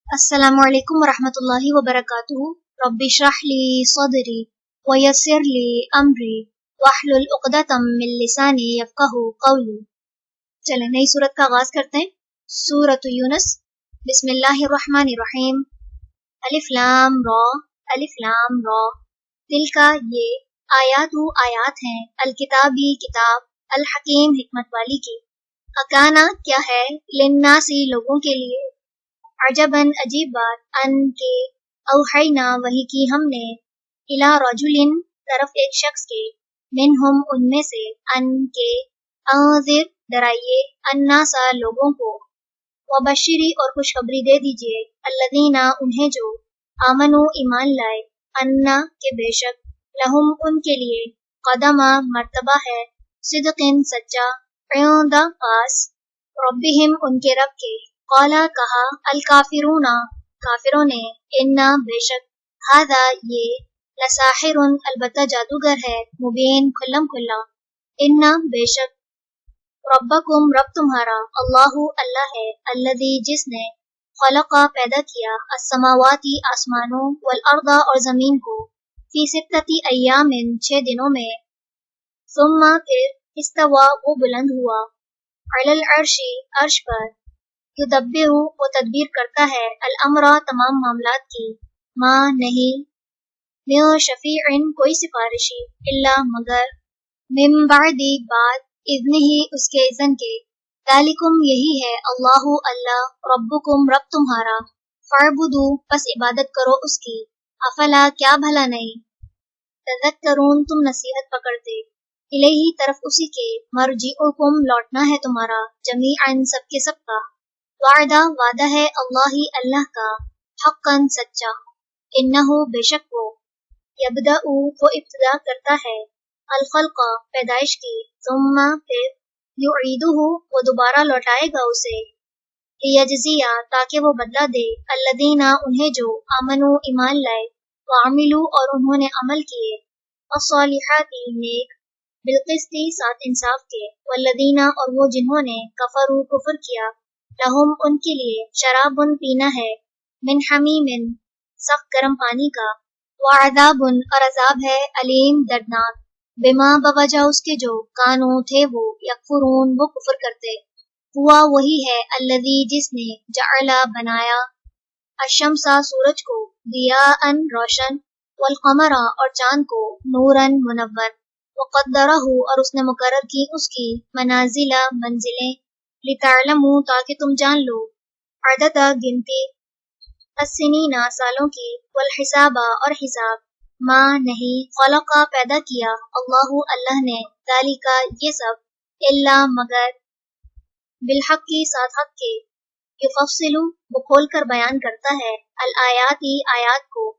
السلام علیکم ورحمۃ اللہ وبرکاتہ۔ رب اشرح لی صدری ویسر لی امری واحلل عقدۃ من لسانی یفقہوا قولی۔ چلیں نئی سورت کا آغاز کرتے ہیں۔ سورۃ یونس۔ بسم اللہ الرحمن الرحیم۔ الف لام را، الف لام را، تلکا یہ، آیات ہیں، الکتابی کتاب، الحکیم حکمت والی کی، اکانا کیا ہے، للناسی لوگوں کے لیے، عجباً عجیب بات، ان کے، اوحینا وحی کی ہم نے، الی رجل طرف ایک شخص کے، منہم ان میں سے، ان کے، انذر ڈرائیے، الناس لوگوں کو، وبشری اور خوشخبری دے دیجئے، الذین انہیں جو، آمنو ایمان لائے، انا کہ بے شک، لہم ان کے لیے، قدم مرتبہ ہے، صدق سچا، عند پاس، ربہم ان کے رب کے، قالا کہا، الکافرون کافروں نے، انا بے شک، ھذا یہ، لساحر البتہ جادوگر ہے، مبین کھلم کھلا، انا بے شک، ربکم رب تمہارا، اللہ اللہ ہے، الذی جس نے، خلق پیدا کیا، السماواتی آسمانوں، والارض اور زمین کو، فی ستۃ ایام 6 دنوں میں، ثم پھر، استوى وہ بلند ہوا، علی العرش عرش پر، یدبر وہ تدبیر کرتا ہے، الامر تمام معاملات کی، ما نہیں، من شفیع کوئی سفارشی، الا مگر، من بعد بعد، اذنہ اس کے اذن کے، ذالکم یہی ہے، اللہ اللہ، ربکم رب تمہارا، فاعبدوا پس عبادت کرو اس کی، افلا کیا بھلا نہیں، تذکرون تم نصیحت پکڑتے، الیہ طرف اسی کے، مرجعکم لوٹنا ہے تمہارا، جمیعاً سب کے سب کا، وعدہ وعدہ ہے، اللہ اللہ کا، حقاً سچا، انہ بے شک وہ، یبدأ وہ ابتدا کرتا ہے، الخلق پیدائش کی، ثم پھر، یعیدہ وہ دوبارہ لوٹائے گا اسے، لیجزیہ تاکہ وہ بدلہ دے، الذین انہیں جو، آمنو ایمان لائے، وعملوا اور انہوں نے عمل کیے، الصالحات نیک، بالقسط ساتھ انصاف کے، والذین اور وہ جنہوں نے، کفروا کفر کیا، لہم ان کے لیے، شراب پینا ہے، من حمیم سخت گرم پانی کا، وعذاب اور عذاب ہے، علیم دردناک، بما بوجہ اس کے جو، کانو تھے وہ، یکفرون وہ کفر کرتے، ہوا وہی ہے، الذی جس نے، جعل بنایا، الشمس سورج کو، ضیاء روشن، والقمر اور چاند کو، نورا منور، وقدرہ اور اس نے مقرر کی اس کی، منازل منزلیں، لتعلموا تاکہ تم جان لو، عدد گنتی، السنین سالوں کی، والحساب اور حساب، ما نہیں، خلق پیدا کیا، اللہ اللہ نے، ذالک یہ سب، الا مگر، بالحق ساتھ حق کے، یفصل وہ کھول کر بیان کرتا ہے، الآیات آیات کو،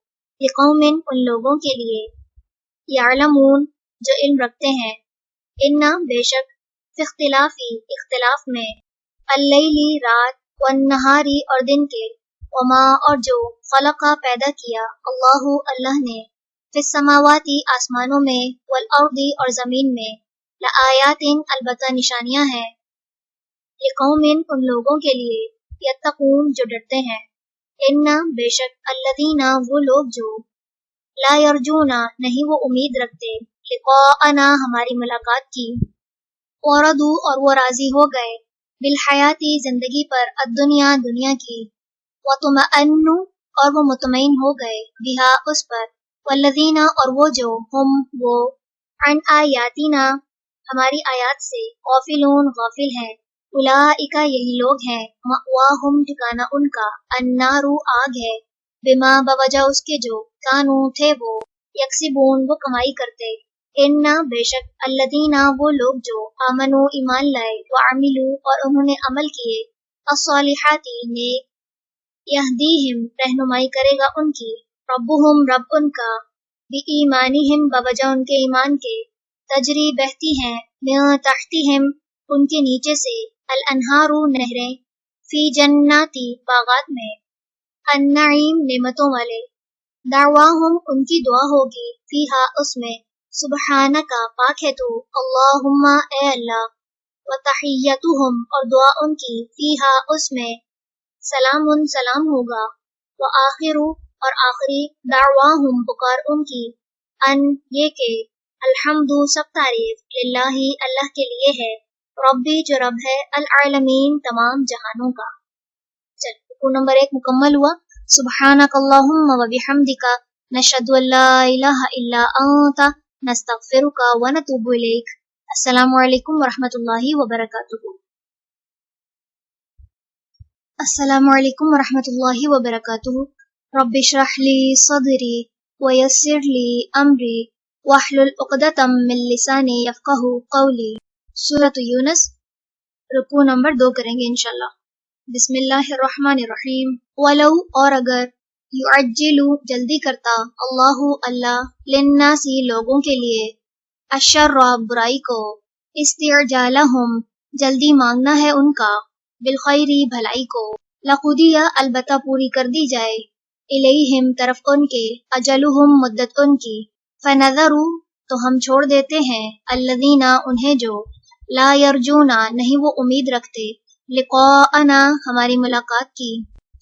لقوم ان لوگوں کے لیے، یعلمون جو علم رکھتے ہیں، انا بے شک، فی اختلافی اختلاف میں، اللیلی رات، والنہاری اور دن کے، وما اور جو، خلق پیدا کیا، اللہ اللہ نے، فی السماواتی آسمانوں میں، والارض اور زمین میں، لآیات البتہ نشانیاں ہیں، لقوم ان لوگوں کے لیے، یتقون جو ڈرتے ہیں، انا بے شک، الذین وہ لوگ جو، لا یرجون نہیں وہ امید رکھتے، لقاءنا ہماری ملاقات کی، وردوا اور وہ راضی ہو گئے، بالحیاتی زندگی پر، الدنیا دنیا کی، وطمأنوا اور وہ مطمئن ہو گئے، بہا اس پر، والذین اور وہ جو، ہم وہ، عن آیاتنا ہماری آیات سے، غافلون غافل ہیں، اولئک یہی لوگ ہیں، مأواہم ٹھکانہ ان کا، النار آگ ہے، بما بوجہ اس کے جو، کانوا تھے وہ، یکسبون وہ کمائی کرتے، انا بے شک، الذین وہ لوگ جو، آمنو ایمان لائے، وعملوا اور انہوں نے عمل کیے، الصالحات نیک، یہدیہم رہنمائی کرے گا ان کی، ربہم رب ان کا، بإیمانہم بوجہ ان کے ایمان کے، تجری بہتی ہیں، من تحتہم ان کے نیچے سے، الانہار نہریں، فی جناتی باغات میں، النعیم نعمتوں والے، دعواہم ان کی دعا ہوگی، فیہا اس میں، سبحانکا پاک ہے تو، اللہم اے اللہ، وتحیتہم اور دعا ان کی، فیہا اس میں، سلام سلام ہوگا، وآخر اور آخری دعواہم پکار ان کی، ان یہ کہ الحمد سب تعریف للہ اللہ کے لیے ہے، ربی جو رب ہے، العالمین تمام جہانوں کا۔ چل رکوع نمبر 1 مکمل ہوا۔ سبحانک اللہم و بحمدک نشہد ان لا الہ الا انت نستغفرک و نتوب الیک۔ السلام علیکم ورحمۃ اللہ وبرکاتہ۔ السلام علیکم ورحمۃ اللہ وبرکاتہ۔ رب اشرح لی صدری ویسر لی امری واحلل عقدۃ من لسانی یفقہوا قولی۔ سورۃ یونس، رکوع نمبر 2 کریں گے انشاءاللہ۔ بسم اللہ الرحمن الرحیم۔ ولو اور اگر، یعجل جلدی کرتا، اللہ للناس لوگوں کے لیے، الشر برائی کو، استعجالہم جلدی مانگنا ہے ان کا، بالخیر بھلائی کو، لقضی البتہ پوری کر دی جائے، الیہم طرف ان کے، اجلہم مدت ان کی، فنظر تو ہم چھوڑ دیتے ہیں، الذین انہیں جو، لا یرجون نہیں وہ امید رکھتے، لقاءنا ہماری ملاقات کی،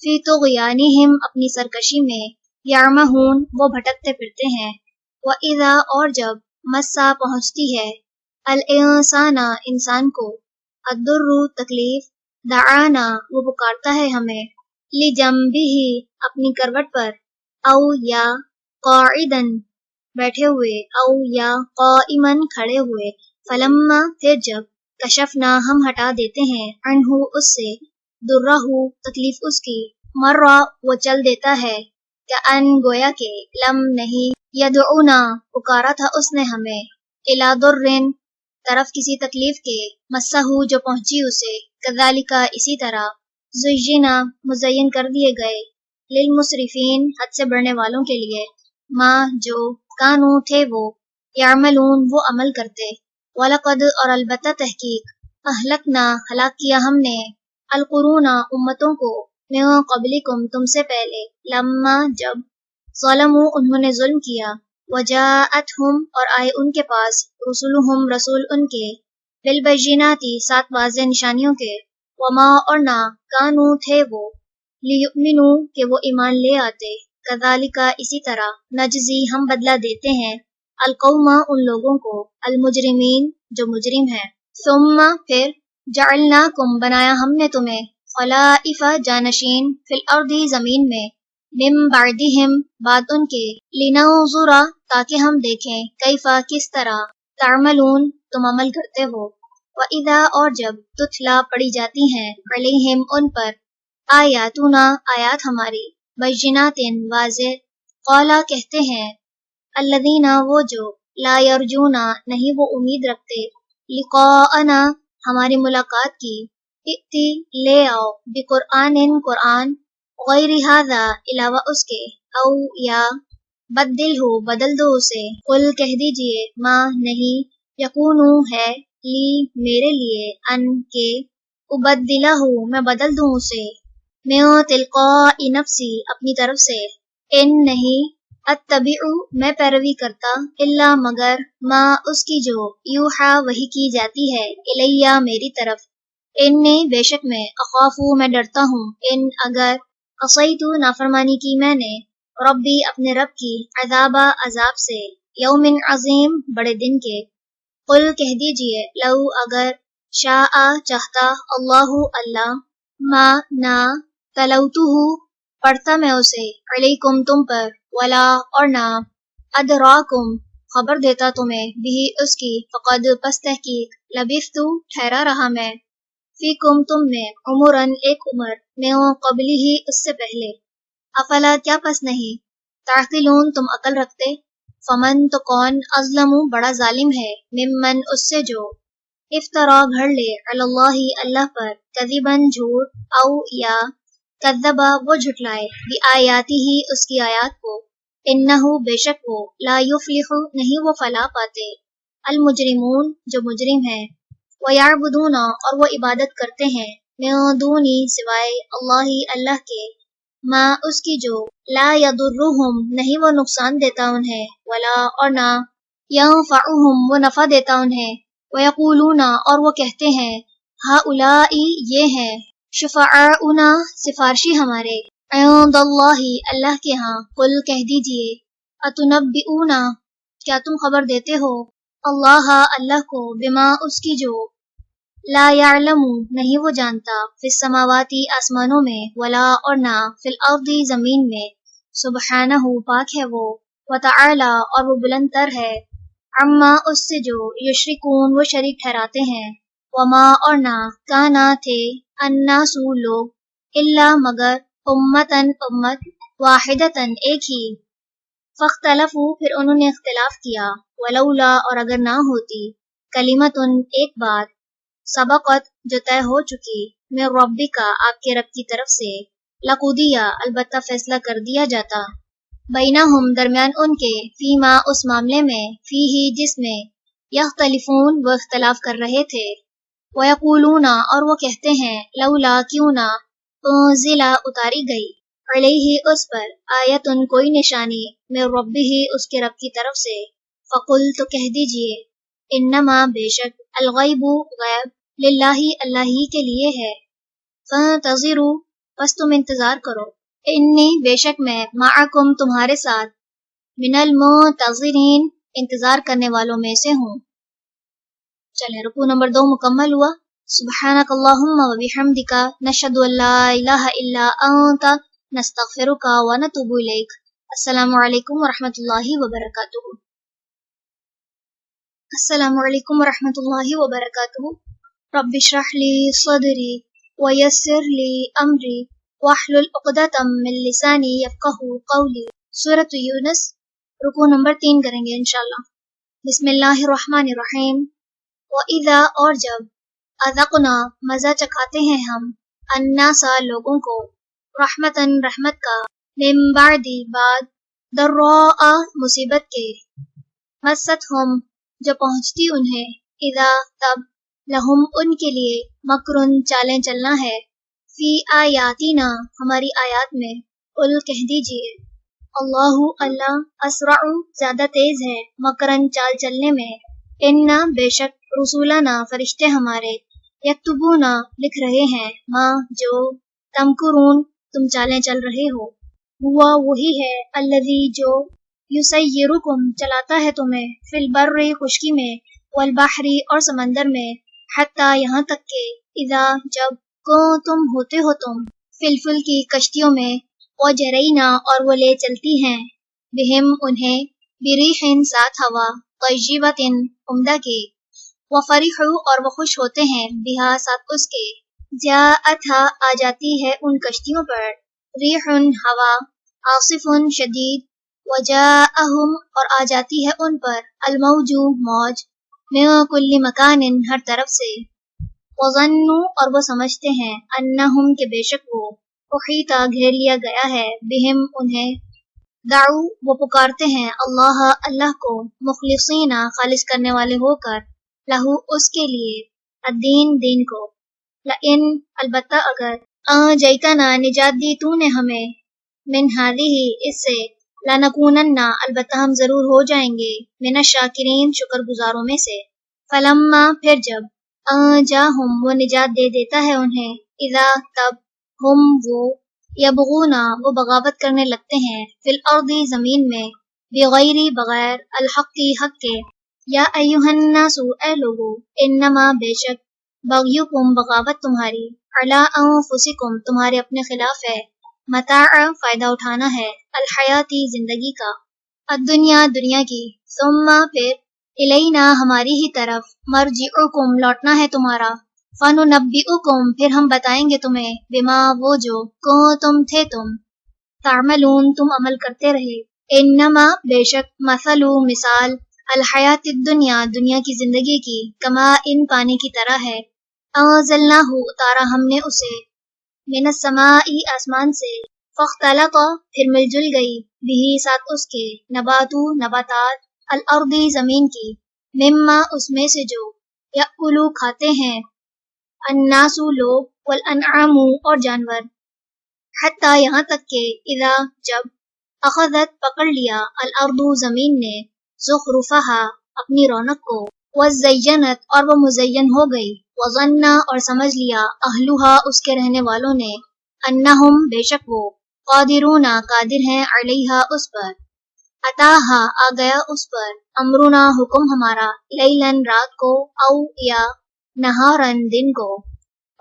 فی طغیانہم اپنی سرکشی میں، یعمہون وہ بھٹکتے پھرتے ہیں، وَإِذَا اور جب، مسا پہنچتی ہے، الانسان انسان کو، الضر تکلیف، دعانا وہ پکارتا ہے ہمیں، لجنبہ اپنی کروٹ پر، او یا قاعدن بیٹھے ہوئے، او یا قائمن کھڑے ہوئے، فلما پھر جب، کشفنا ہم ہٹا دیتے ہیں، عنہ اس سے، درہ تکلیف اس کی، مرہ وہ چل دیتا ہے، کأن گویا کہ، لم نہیں، یدعونا پکارا تھا اس نے ہمیں، الی درن طرف کسی تکلیف کے، مسہ جو پہنچی اسے، کذالک اسی طرح، زینا مزین کر دیے گئے، للمسرفین حد سے بڑھنے والوں کے لیے، ما جو، کانو تھے وہ، یعملون وہ عمل کرتے، وَلَقَدْ اور البتہ تحقیق، اہلکنا ہلاک کیا ہم نے، القرون امتوں کو، من قبلکم تم سے پہلے، لما جب، ظلموا انہوں نے ظلم کیا، وجاءتہم اور آئے ان کے پاس، رسولہم رسول ان کے، بالبینات 7 واضح نشانیوں کے، وما اور نہ، کانو تھے وہ، لیؤمنوا کہ وہ ایمان لے آتے، کذالک اسی طرح، نجزی ہم بدلہ دیتے ہیں، القوم ان لوگوں کو، المجرمین جو مجرم ہیں، ثم پھر، جعلناکم بنایا ہم نے تمہیں، خلائف جانشین، فی الارض زمین میں، من بعدہم بعد ان کے، لننظر تاکہ ہم دیکھیں، کیفا کس طرح، تعملون تم عمل کرتے ہو، وَإِذَا اور جب، تتلا پڑھی جاتی ہیں، علیہم ان پر، آیاتنا آیات ہماری، بینات واضح، قولا کہتے ہیں، الذین وہ جو، لا یرجون نہیں وہ امید رکھتے، لقاءنا ہماری ملاقات کی، ائتی لے آؤ، بقرآن قرآن، غیر ھذا علاوہ اس کے، او یا بدل ہو بدل دو اسے، قل کہہ دیجئے، ما نہیں، یکونو ہے، لی میرے لیے، ان کے، ابدلہ میں بدل دوں اسے، من تلقاء نفسی اپنی طرف سے، ان نہیں، اتبع میں پیروی کرتا، الا مگر، ما اس کی جو، یوحا وحی کی جاتی ہے، الیہ میری طرف، انی بے شک میں، اخافو میں ڈرتا ہوں، ان اگر، عصیتو نافرمانی کی میں نے، ربی اپنے رب کی، عذاب سے، یوم عظیم بڑے دن کے، قل کہہ دیجئے، لو اگر، شاء چاہتا، اللہ، ما نہ، تلوتہ پڑھتا میں اسے، علیکم تم پر، ولا اور نہ، ادراکم خبر دیتا تمہیں، بھی اس کی، فقد پس تحقیق، لبثت ٹھہرا رہا میں، فیکم تم میں، عمرن ایک عمر، من قبلہ اس سے پہلے، افلا کیا پس نہیں، تعقلون تم عقل رکھتے، فمن تو کون، اظلم بڑا ظالم ہے، ممن اس سے جو، افطرا گھڑ لے، علی اللہ اللہ پر، کذباً جھوٹ، او یا کذبا وہ جھٹلائے، بآیاتہ اس کی آیات کو، انہو بے شک وہ، لا یفلح نہیں وہ فلاح پاتے، المجرمون جو مجرم ہیں، ویعبدون اور وہ عبادت کرتے ہیں، من دونی سوائے، اللہ کے، ما اس کی جو، لا یضرہم نہیں وہ نقصان دیتا انہیں، ولا اور نہ، ینفعہم وہ نفع دیتا انہیں، ویقولون اور وہ کہتے ہیں، ہؤلاء یہ ہیں، शुफ़ाअउना सिफारशी हमारे, इंदल्लाहि अल्लाह के यहाँ, कुल कह दीजिए, अतुनब्बिऊना क्या तुम खबर देते हो, अल्लाह अल्लाह को, बिमा उसकी जो, ला यालमु नहीं वो जानता, फिस समावाती आसमानों में, वला और ना, फिल अर्दी जमीन में, सुब्हानहु पाक है वो, व तआला और वो बुलंद तर है, अम्मा उससे जो, युशरिकून वो शरीक ठहराते हैं, वमा और ना, काना थे, अन्नासु लोग, इल्ला मगर, उम्मतन उम्मत, वाहिदतन एक ही, फख्तलफू फिर उन्होंने इख्तिलाफ किया, वलौला और अगर ना होती, कलिमतुन एक बात, सबक़त जो तय हो चुकी, मिन रब्बिका आपके रब की तरफ से, लकुदिया अलबत्ता फैसला कर दिया जाता, बैनहुम दरमियान उनके, फीमा उस मामले में, फीही जिसमें, यख्तलिफून वो इख्तिलाफ कर रहे थे, वयक़ूलूना और वो कहते हैं, लौला क्यों ना, उन्ज़िला उतारी गई, अलैहि उस पर, आयतुन कोई निशानी, मिन रब्बिही उसके रब की तरफ से, फ़कुल तो कह दीजिए, इन्नमा बेशक, अलग़ैबु गैब, लिल्लाही अल्लाह ही के लिए है, फ़ंतज़िरू बस तुम इंतज़ार करो, इन्नी बेशक मैं, माअकुम तुम्हारे साथ, मिनल मुंतज़िरीन इंतज़ार करने वालों में से हूँ। चलें रुकू नंबर 2 मुकम्मल हुआ। सुब्हानकल्लाहुम्मा व बिहम्दिका नशहदु अल्ला इलाहा इल्ला अंता नस्तगफिरुका व नतूबु इलैक। अस्सलामु अलैकुम व रहमतुल्लाहि व बरकातुहू। अस्सलामु अलैकुम व रहमतुल्लाहि व बरकातुहू। रब्बिश्रह ली सदरी व यस्सिर ली अमरी वहलुल उक़दतम मिन लिसानी यफ़क़हू क़ौली। सूरत यूनुस रुकू नंबर 3 करेंगे इंशाअल्लाह। बिस्मिल्लाहिर्रहमानिर्रहीम। व इज़ा और जब, अज़क़ना मज़ा चखाते हैं हम, अन्नासा लोगों को, रहमतन रहमत का, मिन बादी बाद, दर्रा मुसीबत के, मस्सतहुम जो पहुँचती उन्हें, इज़ा तब, लहुम उनके लिए, मकरुन चालें चलना है, फी आयातिना हमारी आयात में, कुल कह दीजिए, अल्लाहु अल्लाह, असरअ ज्यादा तेज है, मकरन चाल चलने में, इन्ना बेशक, रसूलना फरिश्ते हमारे, यक्तुबूना लिख रहे हैं, माँ जो, तमकुरून तुम चालें चल रहे हो, हुआ वही है, अल्लज़ी जो, युसय्यिरुकुम चलाता है तुम्हें, फिल बर्रि खुशकी में, वल बहरी और समंदर में, हत्ता यहाँ तक के, इज़ा जब, को तुम होते हो तुम, फिलफुल की कश्तियों में, वो जरईना और वो ले चलती हैं, बिहिम उन्हें, बिरीहिन साथ हवा, तय्यिबतिन उम्दा की, व फरिहु और वो खुश होते हैं, बिहा साथ उसके, जाअतहा आ जाती है उन कश्तियों पर, रीहुन हवा, आसिफुन शदीद, व जाअहुम और आ जाती है उन पर, अलमौजु मौज, मिन कुल्ली मकानिन हर तरफ से, वज़न्नु और वो समझते हैं, अन्नहुम के बेशक वो, उहीता घेर लिया गया है, बिहिम उन्हें, दाऊ वो पुकारते हैं, अल्लाह अल्लाह को, मुखलिसीना खालिस करने वाले होकर, लहू उसके लिए, अद्दीन दीन को, लइन अलबत्ता अगर, जैतना निजात दी तूने हमें, मिन हादिही इससे, लनकूनन्ना अलबत्ता हम जरूर हो जाएंगे, मिन शाकिरीन शुक्रगुजारों में से, फलम्मा फिर जब, जाहुम वो निजात दे देता है उन्हें, इज़ा तब, हम वो, यबगूना वो बगावत करने लगते हैं, फिल अर्दी जमीन में, बिगैरी बगैर, अलहक़ी हक़ के, या अय्युहन्नासु ए लोगो, इन्नमा बेशक, बग़युकुम बगावत तुम्हारी, अला अंफुसिकुम तुम्हारे अपने खिलाफ है, मताअ फायदा उठाना है, अलहयाती जिंदगी का, अद्दुनिया दुनिया की, सुम्मा फिर, इलैना हमारी ही तरफ, मर्जिउकुम लौटना है तुम्हारा, फनुनब्बिउकुम फिर हम बताएंगे तुम्हें, बिमा वो जो, को तुम थे तुम, तामलून तुम अमल करते रहे, इन्नमा बेशक, मसलु मिसाल, अलहयातिद दुनिया दुनिया की जिंदगी की, कमा इन पानी की तरह है, अंज़लनाहु उतारा हमने उसे, मिनस समाई आसमान से, फख्तलता फिर मिलजुल गई, बिही साथ उसके, नबातु नबातात, अल अर्दी जमीन की, मिम्मा उसमें से जो, यअकुलु खाते हैं, अन्नासु लोग, वल अनआमु और जानवर, हत्ता यहाँ तक के, इज़ा जब, अखज़त पकड़ लिया, अल अर्दु जमीन ने, ज़ुखरुफहा अपनी रौनक को, वज़य्यनत और वो मुज़य्यन हो गई, वज़न्ना और समझ लिया अहलुहा उसके रहने वालों ने अन्नहुम बेशक वो कादिरूना कादिर हैं अलैहा उस पर अताहा आ गया उस पर अमरुना हुक्म हमारा लैलन रात को औ या नहारन दिन को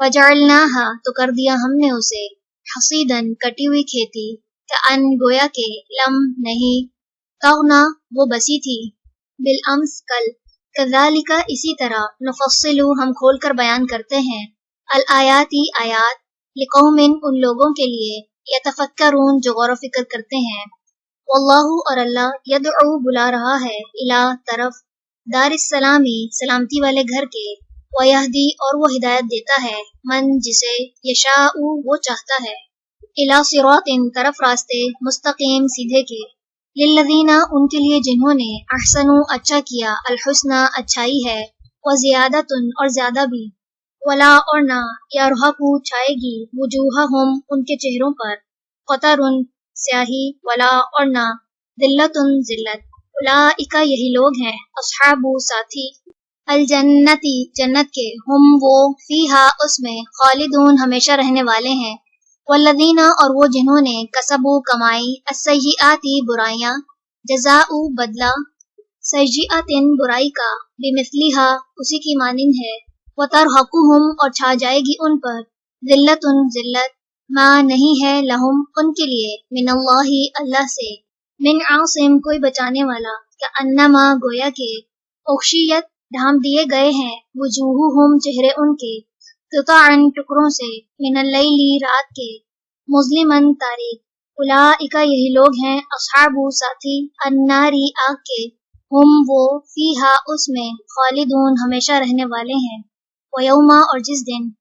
फजअलनाहा तो कर दिया हमने उसे हसीदन कटी हुई खेती कअन गोया के लम नहीं तगना वो बसी थी बिल अम्स कल कज़ालिका इसी तरह नुफस्सिलु हम खोल कर बयान करते हैं अल आयाती आयात लिकौमिन उन लोगों के लिए यतफक्करून जो गौर फिक्र करते हैं वल्लाहु और अल्लाह यदउ बुला रहा है इला तरफ दारिस्सलामी सलामती वाले घर के वयहदी और वो हिदायत देता है मन जिसे यशाउ वो चाहता है इला सिरातिन तरफ रास्ते मुस्तकीम सीधे के लिल्लज़ीना उनके लिए जिन्होंने अहसनु अच्छा किया अलहुस्ना अच्छाई है व ज़ियादतुन और ज्यादा भी वला और ना यरहकु छाएगी वजूहहुम उनके चेहरों पर क़तरुन स्याही वला और ना दिल्लतुन जिल्लत उलाइका यही लोग हैं अस्हाबु साथी अल जन्नती जन्नत के हम वो फीहा उसमें खालिदून हमेशा रहने वाले हैं वल्लज़ीना और वो जिन्होंने कसबू कमाई अस्सय्यिआती बुराइयां जज़ाउ बदला सय्यिअतिन बुराई का बिमिस्लिहा उसी की मानिंद है वतरहकुहुम और छा जाएगी उन पर ज़िल्लतुन ज़िल्लत मा नहीं है लहुम उनके लिए मिनल्लाहि अल्लाह से मिन आसिम कोई बचाने वाला क्या अन्नमा गोया के उख्शियत ढांप दिए गए हैं वजूहुहुम चेहरे उनके क़िताअन टुकड़ों से मिनल लैली रात के मुज़लिमन तारीक उलाइका यही लोग हैं अस्हाबु साथी अन्नारी आग के हम वो फीहा उसमें खालिदून हमेशा रहने वाले हैं वयौमा और जिस दिन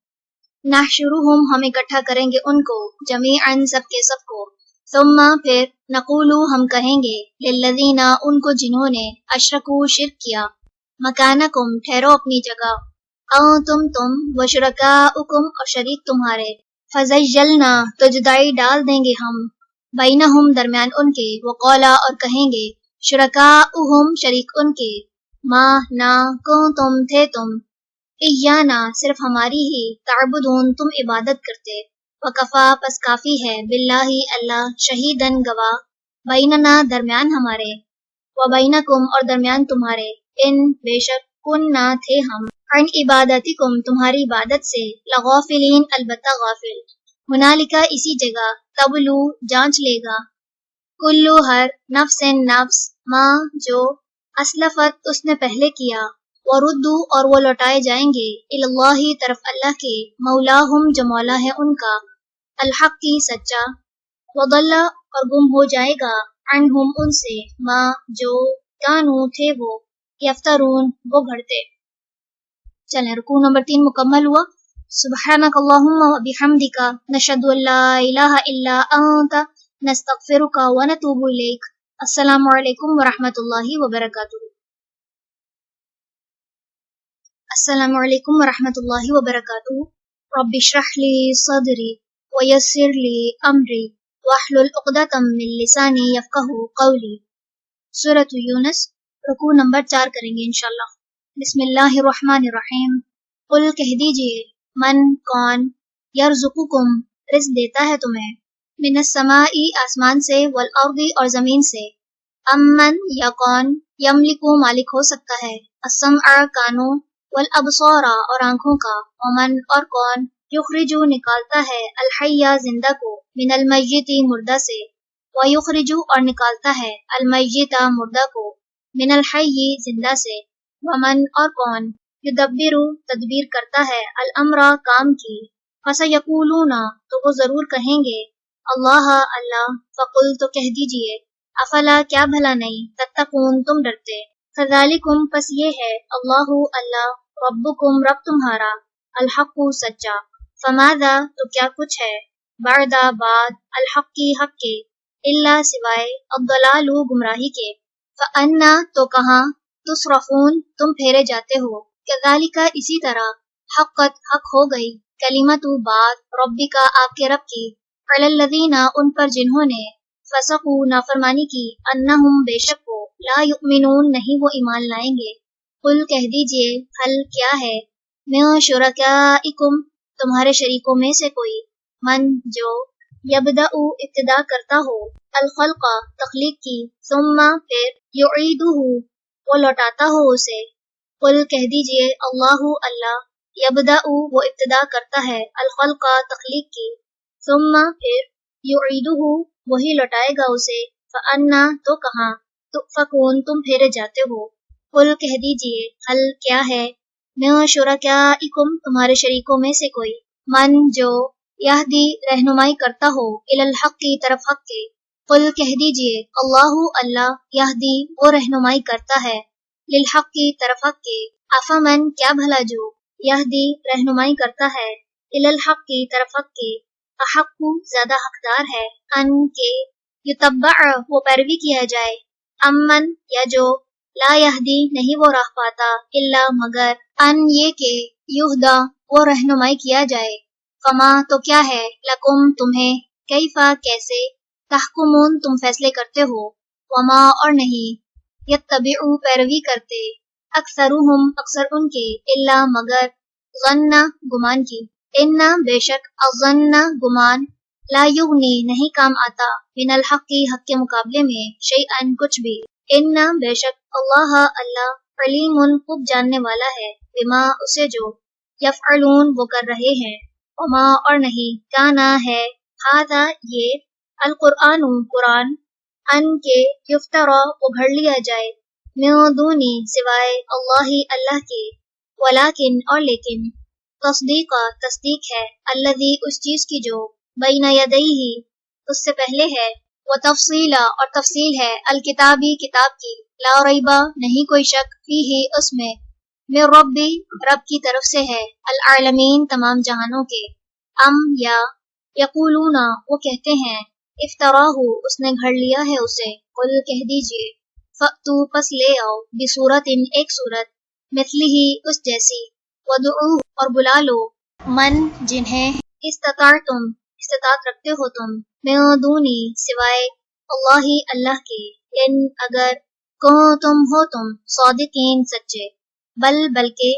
नहशुरुहुम हम इकट्ठा करेंगे उनको जमीअन सबके सबको सुम्मा फिर नक़ूलु हम कहेंगे लिल्लज़ीना उनको जिन्होंने अशरकू शिर्क किया मकानकुम ठहरो अपनी जगह तुम व शुरकाउकुम और शरीक तुम्हारे फज़य्यलना तो जुदाई डाल देंगे हम बैनहुम दरमियान उनके वक़ौला और कहेंगे शुरकाउहुम शरीक उनके मा ना तुम थे तुम इय्याना सिर्फ हमारी ही ताबुदून तुम इबादत करते वकफ़ा पस काफ़ी है बिल्लाही अल्लाह शहीदन गवाह बैनना दरमियान हमारे व बैनकुम और दरमियान तुम्हारे इन बेशक कुन्ना थे हम अन इबादतिकुम तुम्हारी इबादत से लगाफिलीन अलबत्ता गाफिल हुनालिका इसी जगह तबलू जांच लेगा कुल्लु हर नफ्सिन नफ्स माँ जो असलफत उसने पहले किया वरुद्दू और वो लौटाए जाएंगे इल्लाही तरफ अल्लाह के मौलाहुम जो मौला है उनका अलहक की सच्चा वदल्ला और गुम हो जाएगा अनहुम उनसे माँ जो कानू थे वो यफ्तरून वो घड़ते। चलें रुकू नंबर 3 मुकम्मल हुआ। सुब्हानक अल्लाहुम्मा व बिहम्दिका नशहदु अल्ला इलाहा इल्ला अंता नस्तगफिरुका व नतूबु इलैक। अस्सलामु अलैकुम व रहमतुल्लाहि व बरकातुहू। अस्सलामु अलैकुम व रहमतुल्लाहि व बरकातुहू। रब्बि इश्रह ली सदरी व यस्सिर ली अमरी वहलुल उक़दतम मिन लिसानी यफ़क़हू क़ौली। सूरत यूनुस रुकू नंबर 4 करेंगे इंशाल्लाह। बिस्मिल्लाहिर्रहमानिर्रहीम। कुल कह दीजिए मन कौन यरज़ुकुकुम रिज़्क़ देता है तुम्हें मिनस समाई आसमान से वल अर्दी और जमीन से अम्मन या कौन यमलिकु मालिक हो सकता है अस्समअ कानों वल अबसारा और आँखों का वमन और कौन युखरिजु निकालता है अल हय्या जिंदा को मिनल मय्यिती मुर्दा से व युखरिजु और निकालता है अल मय्यिता मुर्दा को मिनल हय्यी जिंदा से वमन और कौन युदब्बिरु तदबीर करता है अल अम्रा काम की फसयकूलूना तो वो जरूर कहेंगे अल्लाह अल्लाह फकुल तो कह दीजिए अफला क्या भला नहीं तत्तकून तुम डरते फ़ज़ालिकुम पस ये है अल्लाहु अल्लाह रब्बुकुम रब तुम्हारा अलहक़ु सच्चा फमादा तो क्या कुछ है बअदा बाद अलहक़ी हक़ के इल्ला सिवाय अद्दलालु गुमराही के फ़अन्ना तो कहाँ तुसरफ़ून तुम फेरे जाते हो कज़ालिका इसी तरह हक़्क़त हक़ हो गई कलिमतु बात रब्बिका आपके रब की अलल्लज़ीना उन पर जिन्होंने फसक़ू नाफरमानी की अन्नहुम बेशक वो ला युमिनून नहीं वो ईमान लाएंगे कुल कह दीजिए हल क्या है من शुरकाइकुम तुम्हारे शरीकों में से कोई, मन जो, यबदउ इब्तिदा करता हो, अल खल्क़ा तख्लीक की, सुम्मा फिर, युईदुहु वो लौटाता हो उसे। कुल कह दीजिए अल्लाहु अल्लाह, यबदउ वो इब्तिदा करता है, अल खल्क़ा तख्लीक की, सुम्मा फिर, युईदुहु वही लौटाएगा उसे, फअन्ना तो कहाँ, तुफकून तुम फेरे जाते हो। कुल कह दीजिए हल क्या है, मिन शुरकाइकुम तुम्हारे शरीकों में से कोई, मन जो, यहदी रहनुमाई करता हो, इलल हक की तरफ हक के। कुल कह दीजिए अल्लाहु अल्लाह, यहदी वो रहनुमाई करता है, लिल हक की तरफ हक के। अफमन क्या भला जो, यहदी रहनुमाई करता है, इलल हक की तरफ हक के, अहक्कु ज्यादा हकदार है, अन के, युतब्बअ वो पैरवी किया जाए, अमन या जो, ला यहदी नहीं वो राह पाता, इल्ला मगर, अन ये के, युहदा वो रहनुमाई किया जाए। फमा तो क्या है, लकुम तुम्हें, कैफा कैसे, तहकुमून तुम फैसले करते हो, वमा और नहीं, यत्तबिउ पैरवी करते, अक्सरुहुम अक्सर उनके, इल्ला मगर, ज़न्ना गुमान की, इन्ना बेशक, अज़न्ना गुमान, ला युगनी नहीं काम आता, मिनल हक़्क़ी हक़ के मुकाबले में, शैअन कुछ भी, इन्ना बेशक, अल्लाह अल्लाह, अलीमुन खूब जानने वाला है, बिमा उसे जो, यफ़अलून वो कर रहे हैं, वमा और नहीं, काना है, हादा ये, अल कुरआनु कुरान, अन के, युफ्तरा वो घड़ लिया जाए, मिन दूनी सिवाय, अल्लाही अल्लाह के, वलाकिन और लेकिन, तस्दीका तस्दीक है, अल्लज़ी उस चीज की जो, बैना यदैही उससे पहले है, व तफसीला और तफसील है, अल किताबी किताब की, ला रैबा नहीं कोई शक, फीही उसमें, मिर रब्बी रब की तरफ से है, अल आलमीन तमाम जहानों के। अम या, यकूलूना वो कहते हैं, इफ्तराहु उसने घड़ लिया है उसे, कुल कह दीजिए, फ़अतू पस ले आओ, बिसूरतिन एक सूरत, मिथलिही उस जैसी, वदउ और बुला लो, मन जिन्हें, इस्तताअतुम इस्तात रखते हो तुम, मिन दूनी सिवाय, अल्लाही अल्लाह के, इन अगर, कुंतुम हो तुम, सादिकीन सच्चे, बल बल्कि,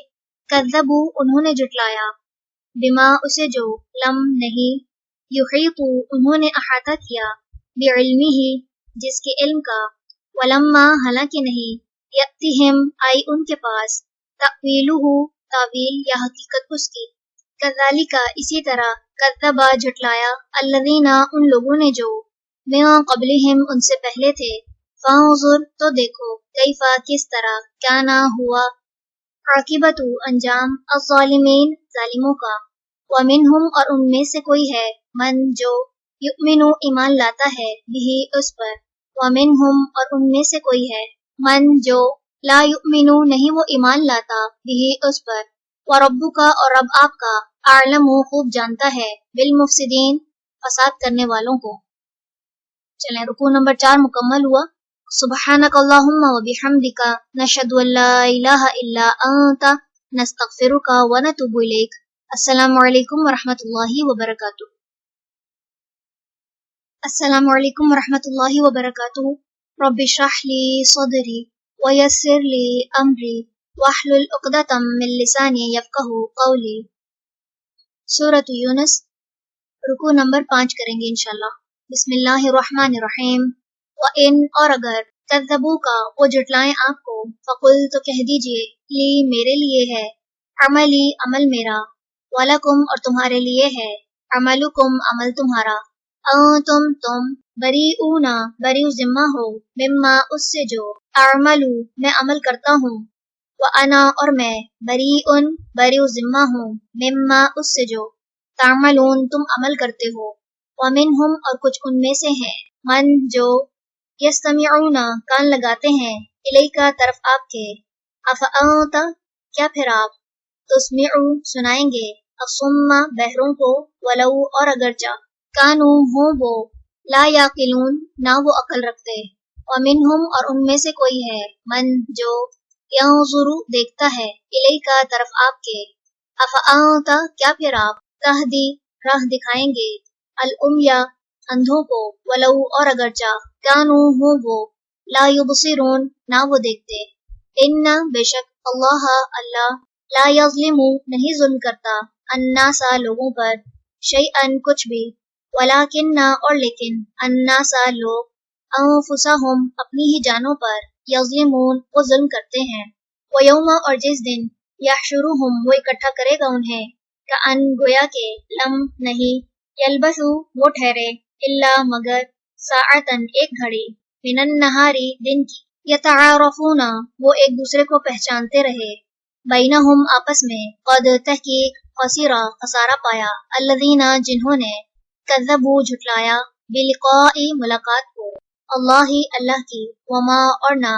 कज़्ज़बू उन्होंने जुटलाया, बिमा उसे जो, लम नहीं, युहीतू उन्होंने अहाता किया, बिइल्मिही जिसके इल्म का, वलम्मा हालांकि नहीं, यअतिहिम आई उनके पास, तअवीलुहु तावील या हकीकत उसकी, कज़ालिका इसी तरह, कज़्ज़बा झुटलाया, अल्लज़ीना उन लोगों ने जो, मिन क़ब्लिहिम उनसे पहले थे, फ़न्ज़ुर तो देखो, कैफ़ा किस तरह, काना हुआ, आकिबतु अंजाम, अज़्ज़ालिमीन ज़ालिमों का, व मिनहुम और उनमें से कोई है, मन जो, युमिनु ईमान लाता है, बिही उस पर, व मिनहुम और उनमें से कोई है, मन जो, ला युमिनु नहीं वो ईमान लाता, बिही उस पर, व रब्बुका और रब आपका, आलमु खूब जानता है, बिल मुफसिदीन फसाद करने वालों को। चलें रुकू नंबर 4 मुकम्मल हुआ। सुब्हानक अल्लाहुम्मा व बिहम्दिका नशहदु अल्ला इलाहा इल्ला अंता नस्तगफिरुका व नतूबु इलैक। अस्सलामु अलैकुम व रहमतुल्लाहि व बरकातुहू। अस्सलामु अलैकुम व रहमतुल्लाहि व बरकातुहू। रब्बि इश्रह ली सदरी व यस्सिर ली अमरी वहलुल उक़दतम मिन लिसानी यफ़क़हू क़ौली। सूरत यूनुस, रुकू नंबर 5 करेंगे इंशाल्लाह। बिस्मिल्लाहिर्रहमानिर्रहीम। व इन और अगर, कज़्ज़बू का वो जुटलाएं आपको, फ़कुल तो कह दीजिए, ली मेरे लिए है, अमली अमल मेरा, वलकुम और तुम्हारे लिए है, अमलुकुम अमल तुम्हारा, तुम बरीऊना बरीउ जिम्मा हो, मिम्मा उससे जो, अमलु मैं अमल करता हूँ, व अना और मैं, बरीउन बरीउ जिम्मा हूँ, मिम्मा उससे जो, तामलून तुम अमल करते हो, व मिनहुम और कुछ उनमें से हैं, मन जो, यस्तमिऊना कान लगाते हैं, इलैका तरफ आपके, अफ़अंता क्या फिर आप, तुस्मिउ सुनाएंगे, असुम्मा बहरों को, वलौ और अगरचा, कानू हो वो, ला याकिलून ना वो अकल रखते, व मिनहुम और उनमें से कोई है, मन जो, यंजुरु देखता है, इलैका तरफ आपके, अफ़अंता क्या फिर आप, तहदी राह दिखाएंगे, अल उम्या अंधों को, वलौ और अगरचा, कानू हो वो, ला युबसिरून ना वो देखते, इन्ना बेशक अल्लाह अल्लाह ला यज़लिमु नहीं जुल्म करता, अन्नासा लोगों पर, शैअन कुछ भी, वलाकिन्ना और लेकिन, अन्नासा लोग, अनफुसहुम अपनी ही जानों पर, यज़लिमून वो जुल्म करते हैं। वयौमा और जिस दिन, यहशुरुहुम वो इकट्ठा करेगा उन्हें, कअन गोया के, लम नहीं, यलबसु वो ठहरे, इल्ला मगर, साअतन एक घड़ी, मिनन नहारी दिन की, यतआरफूना वो एक दूसरे को पहचानते रहे, बैनहुम आपस में, कद तहकीक खसीरा खसारा पाया, अल्लज़ीना जिन्होंने, कज़्ज़बू झुटलाया, बिलिक़ाई मुलाकात को, अल्लाही अल्लाह की, वमा और ना,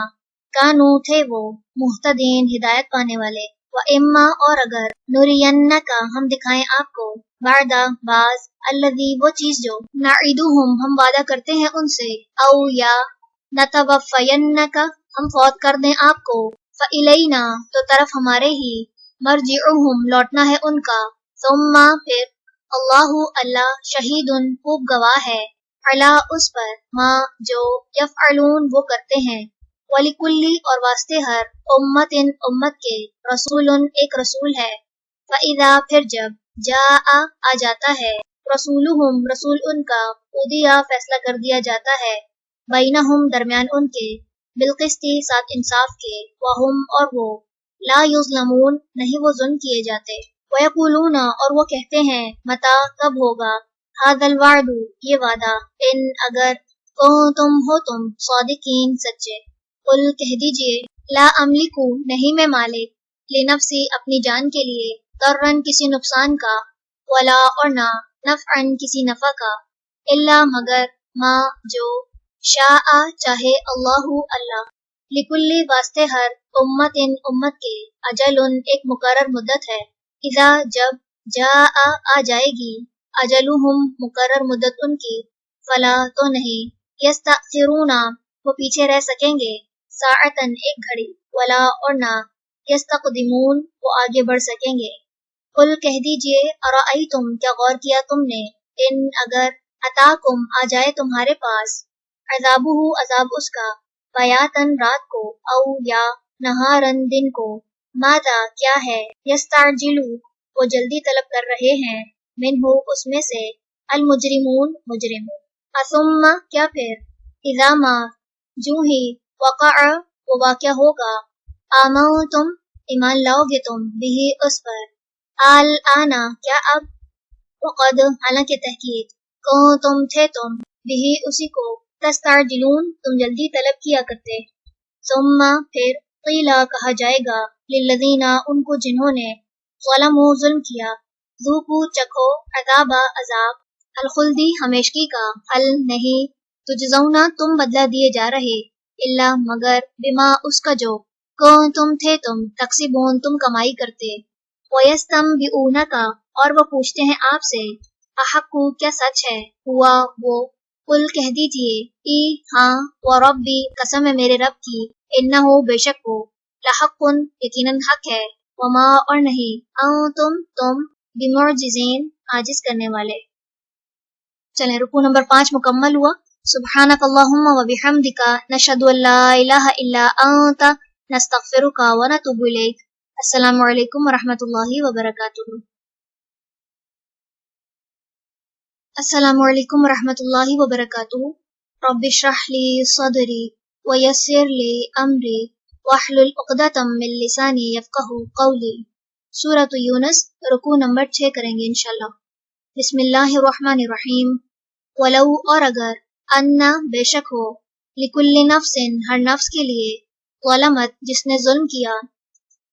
कानू थे वो, मुहतदीन हिदायत पाने वाले, व इम्मा और अगर, नुरियन्नका हम दिखाएं आपको, बादा बाज, अल्लज़ी वो चीज़ जो, नाइदुहुम हम वादा करते हैं उनसे, औ या, नतवफ़यन्नका हम फौत कर दें आपको, फ़इलैना तो तरफ हमारे ही, मर्जिउहुम लौटना है उनका, सुम्मा फिर, अल्लाहु अल्लाह शहीदुन खूब गवाह है, अला उस पर, मा जो, यफ़अलून वो करते हैं, वलिकुल्ली और वास्ते हर, उम्मतिन उम्मत के, रसूलुन एक रसूल है, फ़इज़ा फिर जब, जाआ आ जाता है, रसूलुहुम रसूल उनका, उदिया फैसला कर दिया जाता है, बैनहुम दरमियान उनके, बिलकिस्ती साथ इंसाफ के, वहुम और वो, ला युज़लमून नहीं वो जुल्म किए जाते, वयक़ूलूना और वो कहते हैं, मता कब होगा, हाज़ल वाअदु ये वादा, इन अगर, कुंतुम हो तुम, सादिकीन सच्चे, कुल कह दीजिए, ला अमलिकु नहीं मैं मालिक, लिनफ्सी अपनी जान के लिए, दर्रन किसी नुकसान का, वला और ना, नफ़अन किसी नफ़ा का, इल्ला मगर, मा जो, शाआ चाहे अल्लाहु अल्लाह, लिकुल्ली वास्ते हर, उम्मतिन उम्मत के, अजलुन एक मुकर्रर मुद्दत है, इज़ा जब, जाआ आ जाएगी, अजलुहुम मुकर्रर मुद्दत उनकी, फला तो नहीं, यस्तअखिरूना वो पीछे रह सकेंगे, साअतन एक घड़ी, वला और ना, यस्तक़दिमून वो आगे बढ़ सकेंगे। कुल कह दीजिए, अराअयतुम क्या गौर किया तुमने, इन अगर, अताकुम आ जाए तुम्हारे पास, अज़ाबुहु अज़ाब उसका, बयातन रात को, औ या, नहारन दिन को, माता क्या है, यस्ताजिलु वो जल्दी तलब कर रहे हैं, मिनहु उसमें से, अल मुजरिमून मुजरिमून, असुम्मा क्या फिर, इज़ामा जूं ही, वक़अ वो वाक़या होगा, आमनतुम ईमान लाओगे तुम, बिही उस पर, आल आना क्या अब, वक़द हालांकि तहकीक, तुम थे तुम, बिही उसी को, तस्ताजिलून तुम जल्दी तलब किया करते, सुम्मा फिर, क़ीला कहा जाएगा, लिल्लज़ीना उनको जिन्होंने, ज़लमू जुल्म किया, ज़ूक़ू चखो, अज़ाबा अज़ाब, अलखुल्दी हमेशगी का, हल नहीं, तुजज़ौना तुम बदला दिए जा रहे, इल्ला मगर, बिमा उसका जो, तुम थे तुम, तक्सिबून तुम कमाई करते, वयस्तंबिऊना का और वो पूछते हैं आपसे, अहक्कु क्या सच है, हुआ वो, कुल कह दीजिए, ई हाँ, व रब्बी कसम है मेरे रब की, इन्नहु बेशक वो, लहक्कुन यकीनन हक है, वमा और नहीं, तुम, बिमुअजिज़ीन आजिज करने वाले। चलें रुकू नंबर 5 मुकम्मल हुआ। सुब्हानक अल्लाहुम्मा व बिहम्दिका नशहदु अल्ला इलाहा इल्ला अंता नस्तगफिरुका व नतूबु इलैक। अस्सलामु अलैकुम व रहमतुल्लाहि व बरकातुहू। अस्सलामु अलैकुम व रहमतुल्लाहि व बरकातुहू। रब्बि इश्रह ली सदरी व यस्सिर ली अमरी वहलुल उक़दतम मिन लिसानी यफ़क़हू क़ौली। सूरत यूनुस रुकू नंबर 6 करेंगे इंशाल्लाह। बिस्मिल्लाहिर्रहमानिर्रहीम। वलौ और अगर, अन्ना बेशक हो, लिकुल्ली नफ्सिन हर नफ्स के लिए, ज़लमत जिसने जुल्म किया,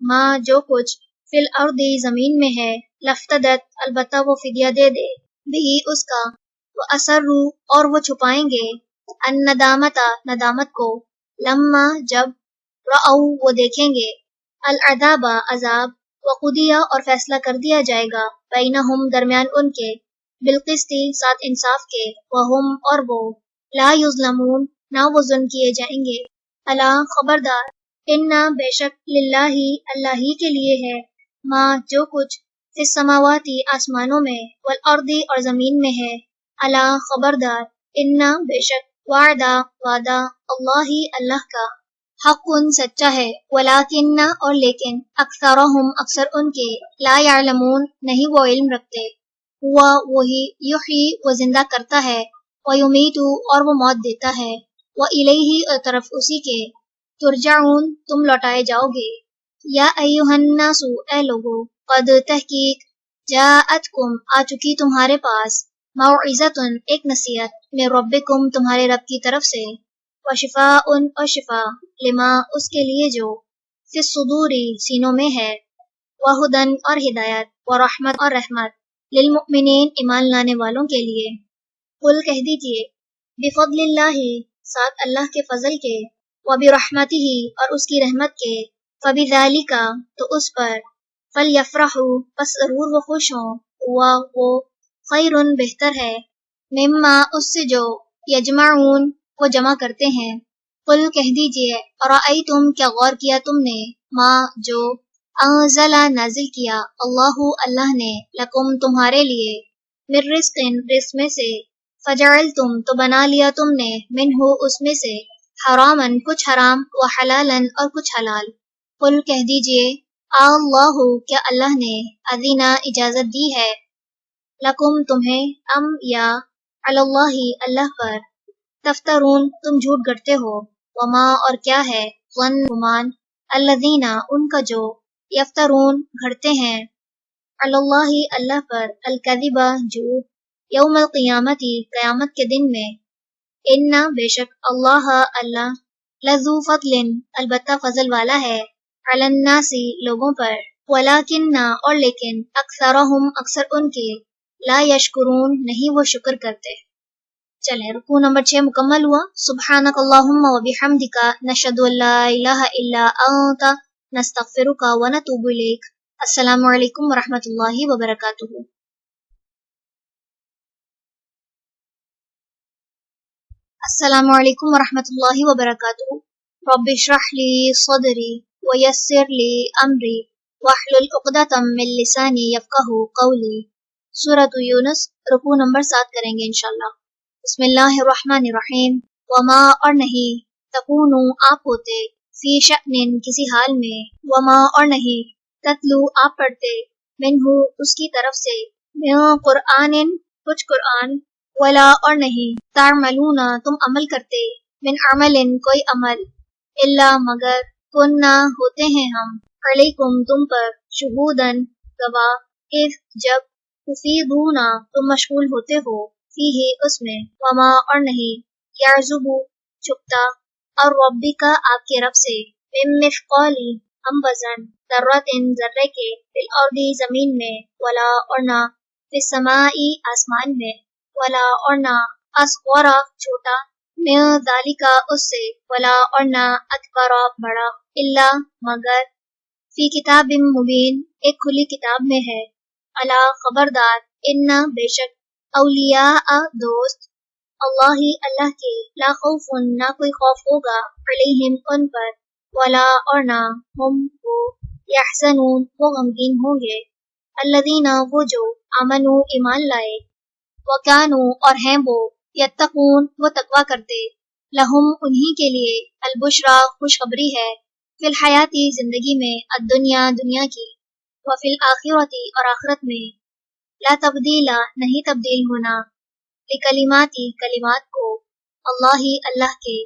माँ जो कुछ, फिल अर्दी जमीन में है, लफ्तदत अलबत्ता वो फिदिया दे दे, भी उसका, वो असर्रू और वो छुपाएंगे, अन नदामता नदामत को, लम्मा जब, रअऊ वो देखेंगे, अल अज़ाबा अज़ाब, वक़ुदिया और फैसला कर दिया जाएगा, बैनहुम दरमियान उनके, बिलकिस्ती साथ इंसाफ के, वहुम और वो, ला युज़लमून ना वो जुल्म किए जाएंगे, अला खबरदार, इन्ना बेशक लिल्लाही अल्लाह ही के लिए है, माँ जो कुछ, फिस समावाती आसमानों में, वल अर्दी और जमीन में है, अला खबरदार, इन्ना बेशक वादा वादा अल्लाही अल्लाह का, हक़्क़ुन सच्चा है, वलाकिन्न और लेकिन, अक्सरहुम अक्सर उनके, ला यअलमून नहीं वो इल्म रखते। हुआ वही, युही वो जिंदा करता है, व युमीतु और वो मौत देता है, व इलैहि और तरफ उसी के, तुरजाऊन तुम लौटाए जाओगे। या अय्युहन्नासु ए लोगो, क़द तहकीक, जाअतकुम आ चुकी तुम्हारे पास, मौइज़तुन एक नसीहत, मिन रब्बिकुम तुम्हारे रब की तरफ से, व शिफाउन और शिफा, लिमा उसके लिए जो, फिस सुदूरी सीनों में है, व हुदन और हिदायत, व रहमत और रहमत, लिल मुमिनीन ईमान लाने वालों के लिए। कुल कह दीजिए, बिफद्लिल्लाहि साथ अल्लाह के फजल के, व बिरहमतिही और उसकी रहमत के, फबिज़ालिका तो उस पर, फलयफ़रहू बस जरूर वो खुश हों, हुआ वो खैरुन बेहतर है, मिम्मा उससे जो, यजमाऊन वो जमा करते हैं। कुल कह दीजिए, अराअयतुम क्या गौर किया तुमने, माँ जो, अंज़ला नाजिल किया, अल्लाहु अल्लाह ने, लकुम तुम्हारे लिए, मिर रिज़्क़िन रिज़्क़ में से, फजअलतुम तो बना लिया तुमने, मिन्हु उसमें से, हरामन कुछ हराम, व हलालन और कुछ हलाल। कुल कह दीजिए, अल्लाहु क्या अल्लाह ने, अज़ीना इजाज़त दी है, लकुम तुम्हें, अम या, अलल्लाहि अल्लाह पर, तफ्तरून तुम झूठ गढ़ते हो, वमा और क्या है, ज़न गुमान, अल्लज़ीना उनका जो, यफ्तरून घड़ते हैं, अलल्लाहि अल्लाह पर, अल-कज़िबा झूठ, यौमल क़ियामती क़यामत के दिन में, इन्ना बेशक अल्लाह अल्लाह, लज़ू फ़ज़लिन अलबत्ता फजल वाला है, अलन्नासी लोगों पर, वलाकिन्ना और लेकिन, अक्सरहुम अक्सर उनके, ला यशकुरून नहीं वो शुक्र करते। चलें, रुकू नंबर 6 मुकम्मल हुआ। सुब्हानक अल्लाहुम्मा व बिहम्दिका, नशहदु अल्ला इलाहा इल्ला अंता, नस्तगफिरुका व नतूबु इलैक। अस्सलामु अलैकुम व रहमतुल्लाहि व बरकातुहू। अस्सलामु अलैकुम व रहमतुल्लाहि व बरकातुहू। रब्बि इश्रह ली सदरी व यस्सिर ली अमरी वहलुल उक़दतम मिन लिसानी यफ़क़हू क़ौली। सूरत यूनुस, रुकू नंबर 7 करेंगे इंशाअल्लाह। बिस्मिल्लाहिर्रहमानिर्रहीम। वमा और नहीं, तकूनु आप होते, फी शअनिन किसी हाल में, वमा और नहीं, ततलू आप पढ़ते, मिन्हु उसकी तरफ से, मिन कुरआनिन कुछ कुरआन, वला और नहीं, तामलूना तुम अमल करते, मिन अमलिन कोई अमल, इल्ला मगर, कुन्ना होते हैं हम, अलैकुम तुम पर, शुहूदन गवाह, इज़ जब, तुफीदूना तुम मशगूल होते हो, फीही उसमें, वमा और नहीं, यअज़ुबु छुपता, और रब्बिका आपके रब से, मिन मिस्क़ाली हम वज़न, ज़र्रतिन ज़र्रे के, फिल अर्दी ज़मीन में, वला और ना, फिस समाई आसमान में, वला और ना, अस्ग़रा छोटा, मिन ज़ालिका उससे, वला और ना, अकबरा बड़ा, इल्ला मगर, फी किताबिम मुबीन एक खुली किताब में है, अला खबरदार, इन्ना बेशक, औलिया दोस्त, अल्लाही अल्लाह के, ला खौफुन ना कोई खौफ होगा, अलैहिम उन पर, वला और ना, हुम वो, यहज़नून वो गमगीन होंगे, अल्लज़ीना वो जो, आमनू ईमान लाए, वकानू और हैं वो, यत्तकून वो तकवा करते, लहुम उन्हीं के लिए, अलबुशरा खुशखबरी है, फिल हयाती जिंदगी में, अद्दुनिया दुनिया की, व फिल आखिरती और आखिरत में, ला तब्दीला नहीं तब्दील होना, लिकलिमाती कलिमात को, अल्लाही अल्लाह के,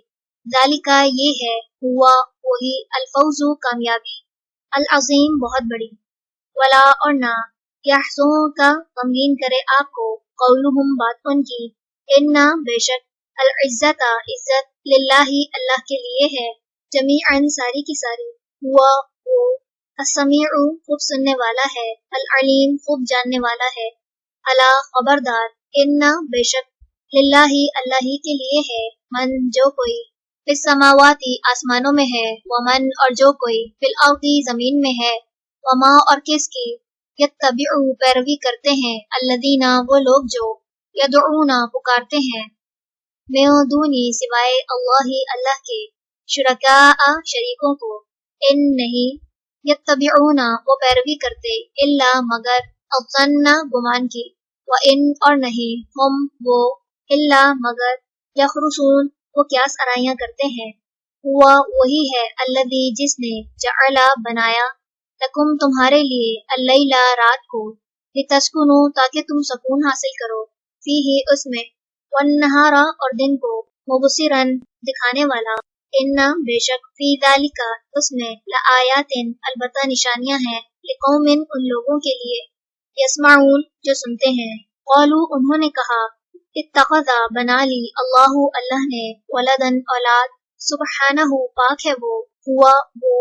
ज़ालिका ये है, हुआ वही, अल-फौज़ु कामयाबी, अल-अज़ीम बहुत बड़ी, वला और ना, यहज़ुनका गमगीन करे आपको, क़ौलुहुम बात उनकी, इन्ना बेशक, अल-इज़्ज़ता इज़्ज़त, लिल्लाही अल्लाह के लिए है, जमीअन सारी की सारी, हुआ वो, अस्समीउ खूब सुनने वाला है, अल-अलीम खूब जानने वाला है, अला खबरदार, इन्ना बेशक, लिल्लाही अल्लाह ही के लिए है, मन जो कोई, फिस समावाती आसमानों में है, वमन और जो कोई, फिल अर्दी जमीन में है, वमा और किसकी, यत्तबिउ पैरवी करते हैं, अल्लज़ीना वो लोग जो, यदऊना पुकारते हैं, मिन दूनी सिवाय अल्लाही अल्लाह के, शुरका शरीकों को, इन नहीं, यत्तबिऊना वो पैरवी करते, इल्ला मगर, अज़्ज़न्ना गुमान की, व इन और नहीं, हम वो, इल्ला मगर, यखरुसून वो क्यास आराइयां करते हैं, ہوا وہی ہے الذی جس نے جعلا بنایا لکم تمہارے لیے اللیلہ رات کو لتسکنو تاکہ تم سکون حاصل کرو فیہ اس میں والنہارا اور دن کو مبصرن دکھانے والا ان بے شک فی ذالک اس میں لآیات البتہ نشانیاں ہیں لقوم ان لوگوں کے لیے یسمعون جو سنتے ہیں قالوا انہوں نے کہا اتخذ بنا لی اللہ اللہ نے ولدن اولاد سبحانہ پاک ہے وہ ہوا وہ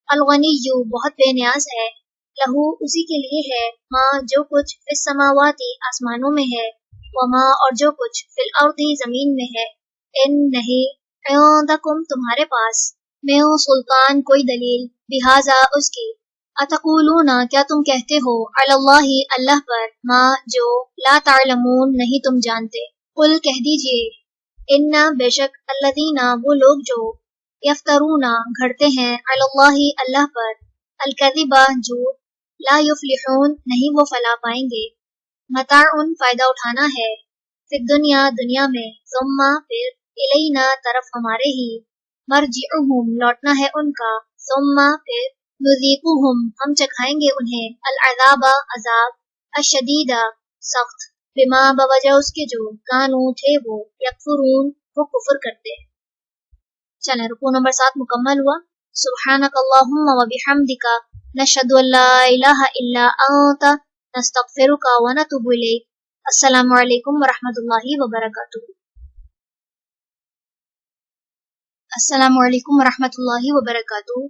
الغنی بہت بے نیاز ہے لہو اسی کے لیے ہے ماں جو کچھ فی السماواتی آسمانوں میں ہے وما اور جو کچھ فی الارض زمین میں ہے ان نہیں عندکم تمہارے پاس میں سلطان کوئی دلیل بہذا اس کی اتقولون کیا تم کہتے ہو علی اللہ اللہ پر ما جو لا تعلمون نہیں تم جانتے قل کہہ دیجئے ان بے شک الذین وہ لوگ جو یفترون گھڑتے ہیں علی اللہ اللہ پر الکذبہ جھوٹ لا یفلحون نہیں وہ فلاح پائیں گے متاع فائدہ اٹھانا ہے فی الدنیا دنیا میں ثم پھر الینا طرف ہمارے ہی مرجعہم لوٹنا ہے ان کا ثم پھر نذیقہم ہم چکھائیں گے انہیں العذاب عذاب الشدید سخت بما بوجہ اس کے جو کانو تھے وہ یکفرون وہ کفر کرتے. چلیں رکوع نمبر 7 مکمل ہوا. سبحانک اللہم و بحمدک نشہد ان لا الہ الا انت نستغفرک و نتوب الیک. السلام علیکم ورحمۃ اللہ وبرکاتہ. السلام علیکم ورحمۃ اللہ وبرکاتہ.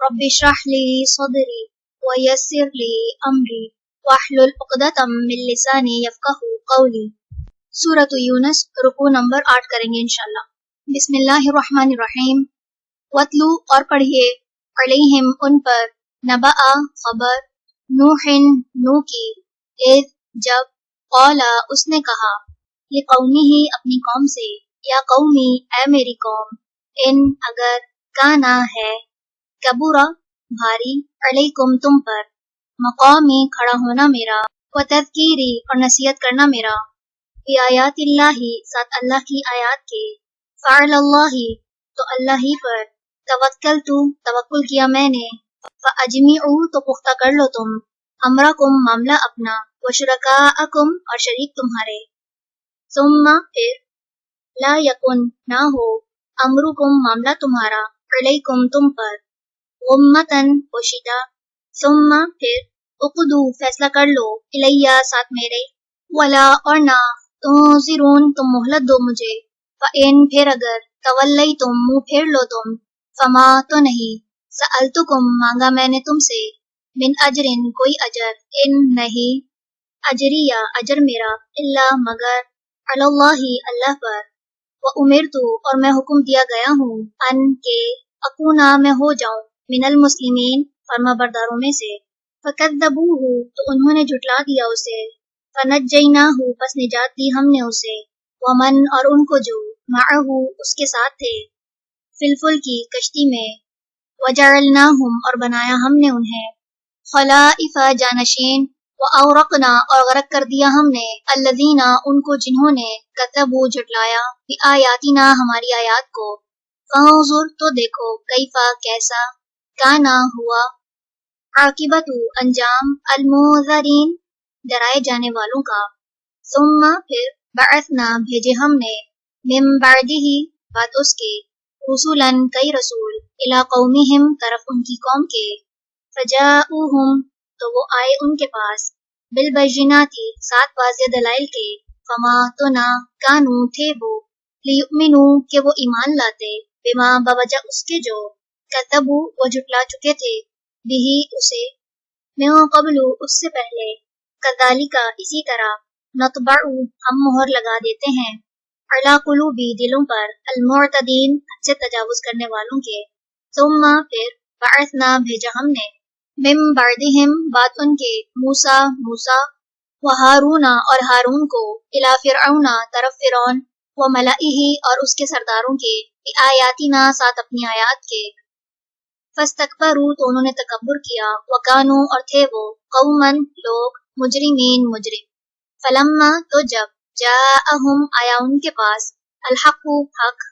رب اشرح لی صدری ویسر لی امری واحلل عقدۃ من لسانی یفقہوا قولی. سورۃ یونس رکوع نمبر 8 کریں گے انشاءاللہ. بسم اللہ الرحمن الرحیم. وَاتْلُو اور پڑھیے علیہم ان پر نبأ خبر نوح نوح کی اذ جب قال اس نے کہا لقومہ اپنی قوم سے یا قومی اے میری قوم ان اگر کانا ہے کبورا بھاری علیکم تم پر مقامی کھڑا ہونا میرا و تذکیری اور نصیحت کرنا میرا بی آیات اللہ ساتھ اللہ کی آیات کے فعل اللہ تو اللہ ہی پر توکل کیا میں نے فاجمعوا تو پختہ کر لو تم امرکم معاملہ اپنا وشرکاءکم اور شریک تمہارے ثم پھر لا یکن نہ ہو امرکم معاملہ تمہارا علیکم تم پر غمتن پوشیدہ ثم پھر اقدو فیصلہ کر لو الیہ ساتھ میرے ولا اور نہ تنظرون تم مہلت دو مجھے فإن پھر اگر تولیتم منہ پھیر لو تم فما تو نہیں سألتکم مانگا میں نے تم سے من اجرن کوئی اجر ان نہیں اجریہ اجر میرا الا مگر علی اللہ اللہ پر وامرتو اور میں حکم دیا گیا ہوں ان کے اکونا میں ہو جاؤں من المسلمین فرما برداروں میں سے فکذبوہ تو انہوں نے جھٹلا دیا اسے فنجیناہ پس نجات دی ہم نے اسے ومن اور ان کو جو معہ اس کے ساتھ تھے فی الفلک کی کشتی میں وجعلناہم اور بنایا ہم نے انہیں خلائف جانشین واغرقنا اور غرق کر دیا ہم نے الذین ان کو جنہوں نے کذبوا جھٹلایا بآیاتنا ہماری آیات کو فانظر تو دیکھو کیفا کیسا کانا ہوا عاقبت انجام المنذرین ڈرائے جانے والوں کا ثم پھر بعثنا بھیجے ہم نے من بعدہ بعد اس کے رسولاً کئی رسول الی قومہم طرف ان کی قوم کے فجاؤہم تو وہ آئے ان کے پاس بالبینات سات واضح دلائل کے فما تو نہ کانو تھے وہ لیؤمنو کہ وہ ایمان لاتے بما بوجہ اس کے جو کذبوا وہ جھٹلا چکے تھے بہی اسے من قبل اس سے پہلے کذالک اسی طرح نطبع ہم مہر لگا دیتے ہیں علی قلوب دلوں پر المعتدین حد سے تجاوز کرنے والوں کے ثم پھر بعثنا بھیجا ہم نے من بعدہم بعد ان کے موسیٰ و ہارون اور ہارون کو الی فرعون طرف فرعون و ملئہ اور اس کے سرداروں کے آیاتنا ساتھ اپنی آیات کے فاستکبروا تو انہوں نے تکبر کیا وکانو اور تھے وہ قومن لوگ مجرمین مجرم فلما تو جب جاءہم آیا ان کے پاس الحق حق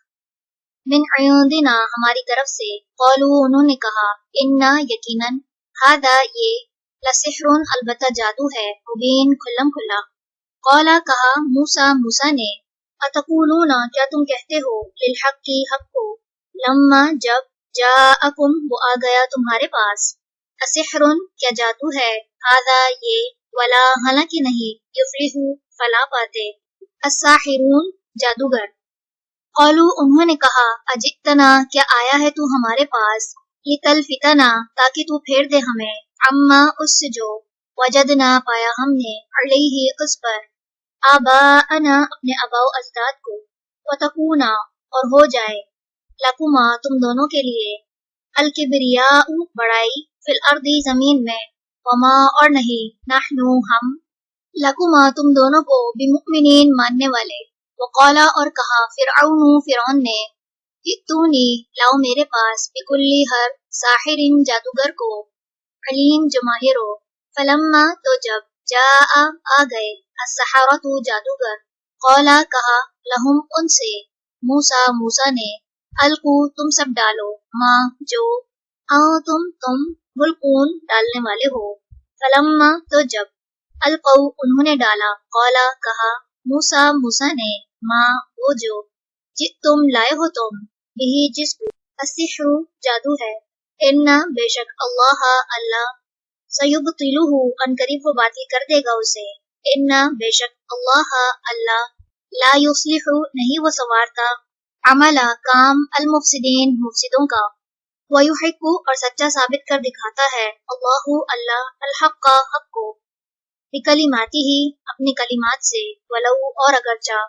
من عندنا ہماری طرف سے، قالوا انہوں نے کہا، انا یقیناً، ہذا یہ، لسحر البتہ جادو ہے، مبین کھلم کھلا۔ قالا کہا موسیٰ نے، اتقولون کیا تم کہتے ہو، للحق کی حق کو، لما جب جاءکم وہ آ گیا تمہارے پاس، اسحر کیا جادو ہے، ہذا یہ، ولا حالانکہ نہیں، یفلح فلا پاتے، الساحرون جادوگر۔ قالو انہوں نے کہا، اجئتنا کیا آیا ہے تو ہمارے پاس، لتلفتنا تاکہ تو پھیر دے ہمیں، عما اس سے جو، وجدنا پایا ہم نے، علیہ اس پر، آباءنا اپنے آباء و اجداد کو، وتکونا اور ہو جائے، لکما تم دونوں کے لیے، الکبریاء بڑائی، فی الارض زمین میں، وما اور نہیں، نحنو ہم، لکما تم دونوں کو، بمؤمنین ماننے والے۔ وقالا اور کہا فرعون نے، ائتونی لاؤ میرے پاس، بکلی ہر ساحر جادوگر کو، علیم جو ماہر ہو، فلما تو جب جاء آ گئے، السحرۃ جادوگر، قالا کہا لہم ان سے، موسیٰ نے، القو تم سب ڈالو، ما جو، تم ملقون ڈالنے والے ہو، فلما تو جب، القو انہوں نے ڈالا، قالا کہا موسیٰ نے، ما وہ جو، تم لائے ہو تم، بھی جس کو، السحر جادو ہے، ان بے شک اللہ سیبطلہ ان قریب وہ باطل کر دے گا اسے، ان بے شک اللہ لا یصلح نہیں وہ سنوارتا، عمل کام، المفسدین مفسدوں کا، ویحق اور سچا ثابت کر دکھاتا ہے، اللہ الحق حق کو، بکلماتی ہی اپنی کلمات سے، ولو اور اگرچہ،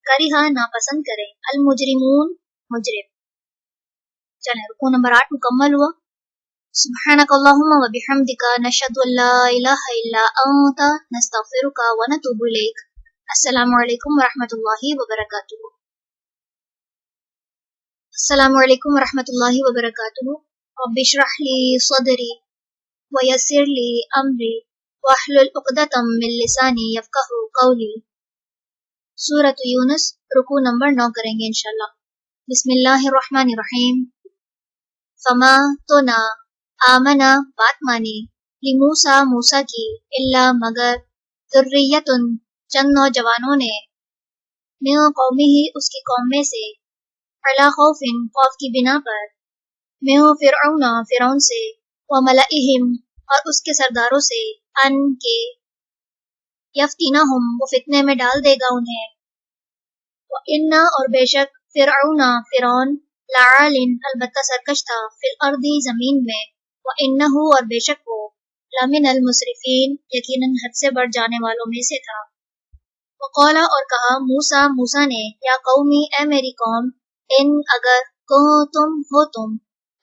کریہا ناپسند کرے، المجرمون مجرم۔ چلیں رکوع نمبر 8 مکمل ہوا۔ سبحانک اللہم و بحمدک، نشہد ان لا الہ الا انت، نستغفرک و نتوب الیک۔ السلام علیکم ورحمۃ اللہ وبرکاتہ۔ السلام علیکم ورحمۃ اللہ وبرکاتہ۔ رب اشرح لی صدری ویسر لی امری واحلل عقدۃ من لسانی یفقہوا قولی۔ سورۃ یونس، رکوع نمبر 9 کریں گے انشاءاللہ۔ بسم اللہ الرحمن الرحیم۔ فما تو نہ، آمنا بات مانی، موسیٰ کی، الا مگر، ذریۃ چند نوجوانوں نے، من قومہ اس کی قوم میں سے، علی خوف خوف کی بنا پر، من فرعون سے، وملئہم اور اس کے سرداروں سے، ان کے، یفتینہم وہ فتنے میں ڈال دے گا انہیں، وَإِنَّ اور بے شک فرعون لعال البتہ سرکش تھا، فی الارض زمین میں، وَإِنَّهُ اور بے شک وہ، لمن المسرفین یقیناً حد سے بڑھ جانے والوں میں سے تھا۔ وقالا اور کہا موسیٰ نے، یا قومی اے میری قوم، ان اگر کنتم ہو تم،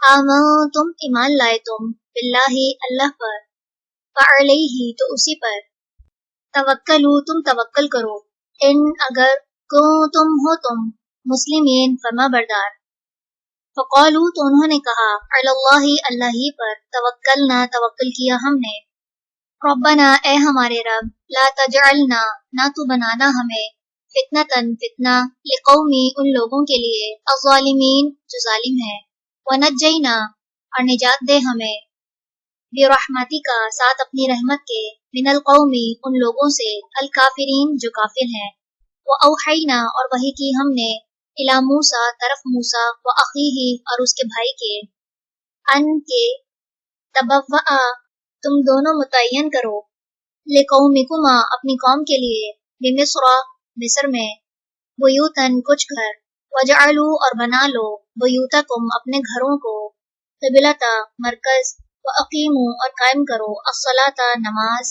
آمنتم ایمان لائے تم، باللہ اللہ پر، فعلیہ تو اسی پر، توکلوا تم توکل کرو، ان اگر کنتم ہو تم، مسلمین فرما بردار۔ فقالو تو انہوں نے کہا، علی اللہ ہی پر، توکلنا توکل کیا ہم نے، ربنا اے ہمارے رب، لا تجعلنا نہ تو بنانا ہمیں، فتنتاً فتنہ، لقومی ان لوگوں کے لیے، الظالمین جو ظالم ہیں، ونجینا اور نجات دے ہمیں، برحمتک ساتھ اپنی رحمت کے، من القومی ان لوگوں سے، الکافرین جو کافر ہیں، وأوحینا اور وحی کی ہم نے، الی موسیٰ طرف موسیٰ، وأخیہ اور اس کے بھائی کے، ان کے، تبوأ تم دونوں متعین کرو، لقومکما اپنی قوم کے لیے، بمصر مصر میں، بیوتاً کچھ گھر، وجعلوا اور بنا لو، بیوتکم اپنے گھروں کو، قبلۃ مرکز، وأقیموا اور قائم کرو، الصلاۃ نماز،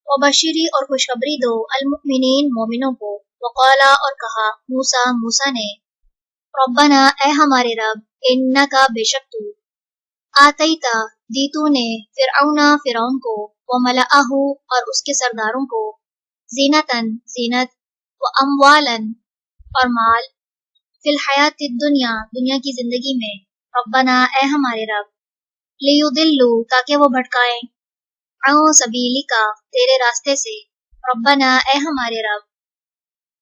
وبشری اور خوشخبری دو، المؤمنین مومنوں کو۔ وقالا اور کہا موسیٰ نے، ربنا اے ہمارے رب، انکا بے شک تو، آتیتا دی تو نے، فرعون کو، وملأہ اور اس کے سرداروں کو، زینتاً زینت، واموالاً اور مال، فی الحیات الدنیا دنیا کی زندگی میں، ربنا اے ہمارے رب، لیضلوا تاکہ وہ بھٹکائیں، عن سبیلک تیرے راستے سے، ربنا اے ہمارے رب،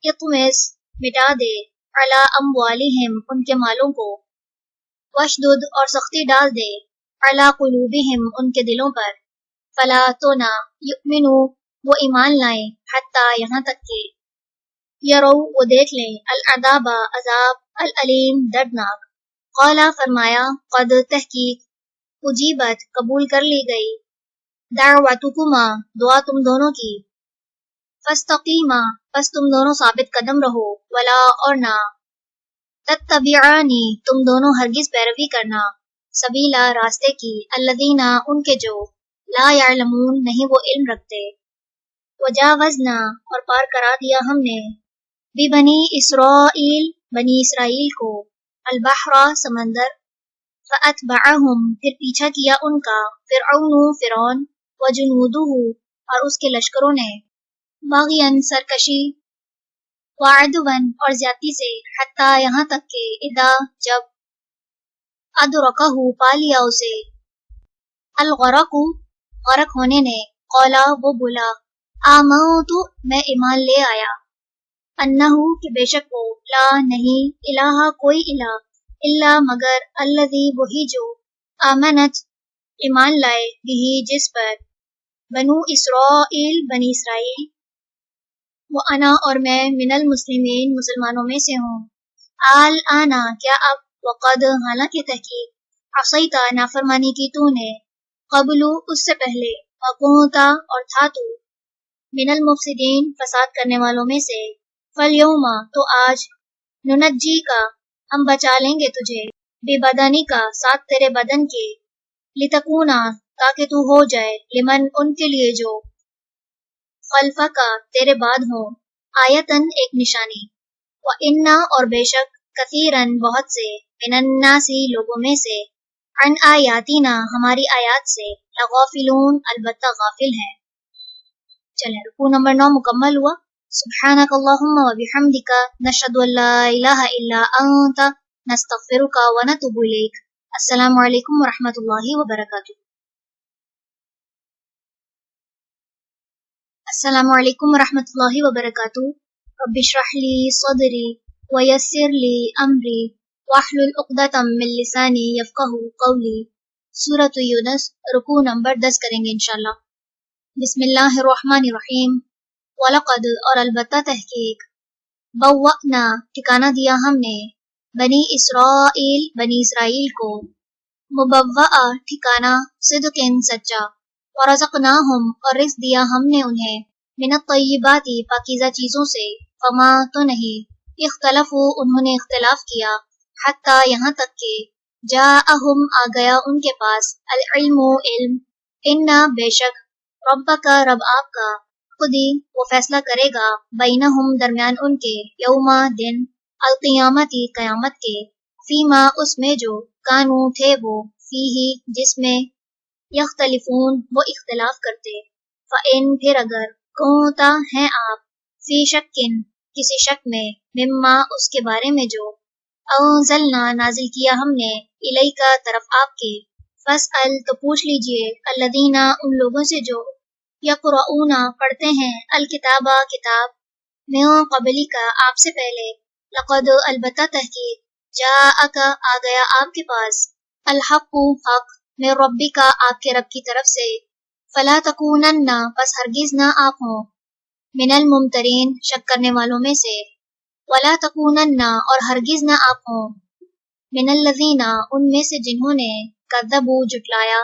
اطمس مٹا دے، अला अम्वालिहिम उनके मालों को, वशदुद और सख्ती डाल दे, अला कुलूबिहिम उनके दिलों पर, फला तो ना युमिनु वो ईमान लाए, हत्ता यहाँ तक कि यरो वो देख लें, अल अदाबा अजाब, अल अलीम दर्दनाक। क़ाला फरमाया, क़द तहकीक उजीबत कबूल कर ली गई, दअवतुकुमा दुआ तुम दोनों की, फस्तकीमा बस तुम दोनों साबित कदम रहो, वला और ना, तत्तबिआनी तुम दोनों हरगिज पैरवी करना, सबीला रास्ते की, अल्लज़ीना उनके जो, ला यअलमून नहीं वो इल्म रखते, वजावजना और पार करा दिया हमने, बिबनी इसराइल बनी इसराइल को, अलबहरा समंदर, फ़अतबअहुम फिर पीछा किया उनका, फ़िरऔनु फ़िरौन, वजुनूदुहु और उसके लश्करों ने, बागियन सरकशी, वाअदवन और ज्यादती से, हत्ता यहाँ तक के इदा जब, अदरकहु पा लिया उसे, अलगरकु गरक होने ने, कौला वो बोला, आमनतु मैं ईमान ले आया, अन्नहु कि बेशक वो, ला नहीं, इलाहा कोई इला, इल्ला मगर, अल्लज़ी वही जो, आमनत ईमान लाए, बिही जिस पर, बनु इसराइल बनी इसराइल, वो अना और मैं, मिनल मुस्लिमीन मुसलमानों में से हूँ, आल आना क्या अब, वक़द हालांकि तहकीक, असैता नाफरमानी की तूने, क़ब्लु उससे पहले, वकुंता और था तू, मिनल मुफसिदीन फसाद करने वालों में से, फल-यौमा तो आज, नुनज्जी का हम बचा लेंगे तुझे, बेबदनी का साथ तेरे बदन के, लितकूना ताकि तू हो जाए, लिमन उनके लिए जो, खल्फा का तेरे बाद हो, आयतन एक निशानी, व इन्ना और बेशक, कसीरन बहुत से, मिनन्नासी लोगों में से, अन आयातीना हमारी आयात से, लगाफिलून अलबत्ता गाफिल हैं। चलें रुकू नंबर 9 मुकम्मल हुआ। सुब्हानक अल्लाहुम्मा व बिहम्दिका नशहदु अल्ला इलाहा इल्ला अंता नस्तगफिरुका व नतूबु इलैक। अस्सलामु अलैकुम व रहमतुल्लाहि व बरकातुहू। अस्सलामु अलैकुम व रहमतुल्लाहि व बरकातुहू। रब्बि इश्रह ली सदरी व यस्सिर ली अमरी वहलुल उक़दतम मिन लिसानी यफ़क़हू क़ौली। सूरत यूनुस रुकू नंबर 10 करेंगे इंशाअल्लाह। बिस्मिल्लाहिर्रहमानिर्रहीम। वलक़द और अलबत्ता तहकीक, बव्वअना ठिकाना दिया हमने, बनी इसराइल को, मुबव्वअ ठिकाना, सिद्क़िन सच्चा, वरज़क़नाहुम और रिज़्क़ दिया हमने उन्हें, मिनत तय्यिबाति पाकीज़ा चीज़ों से, फमा तो नहीं, इख्तलफू उन्होंने इख्तिलाफ किया, हत्ता यहाँ तक के, जाअहुम आ गया उनके पास, अल इल्मु इल्म, इन्ना बेशक, रब्बका रब आपका, खुदी वो फैसला करेगा, बैनहुम दरमियान उनके, यौमा दिन, अल क़ियामती क़यामत के, फीमा उसमें जो, कानू थे वो, फीही जिसमें, यख्तलिफून वो इख्तिलाफ करते, फ़इन फिर अगर, कुंता हैं आप, फी शक्किन किसी शक में, मिम्मा उसके बारे में जो, अंज़लना नाजिल किया हमने, इलैका तरफ आपके, फस्अल तो पूछ लीजिए, अल्लज़ीना उन लोगों से जो, यक़रऊना पढ़ते हैं, अल किताबा किताब, मिन क़ब्लिका आपसे पहले, लक़द अलबत्ता तहकीक, जाअका आ गया आपके पास, अल हक़्क़ु हक़, मिन रब्बिका आपके रब की तरफ से, फला तकूनन्ना बस हरगिज ना आप हों, मिनल मुमतरीन शक करने वालों में से, वला तकूनन्ना और हरगिज ना आप हों, मिनल लज़ीना उनमें से जिन्होंने, कज़्ज़बू जुटलाया,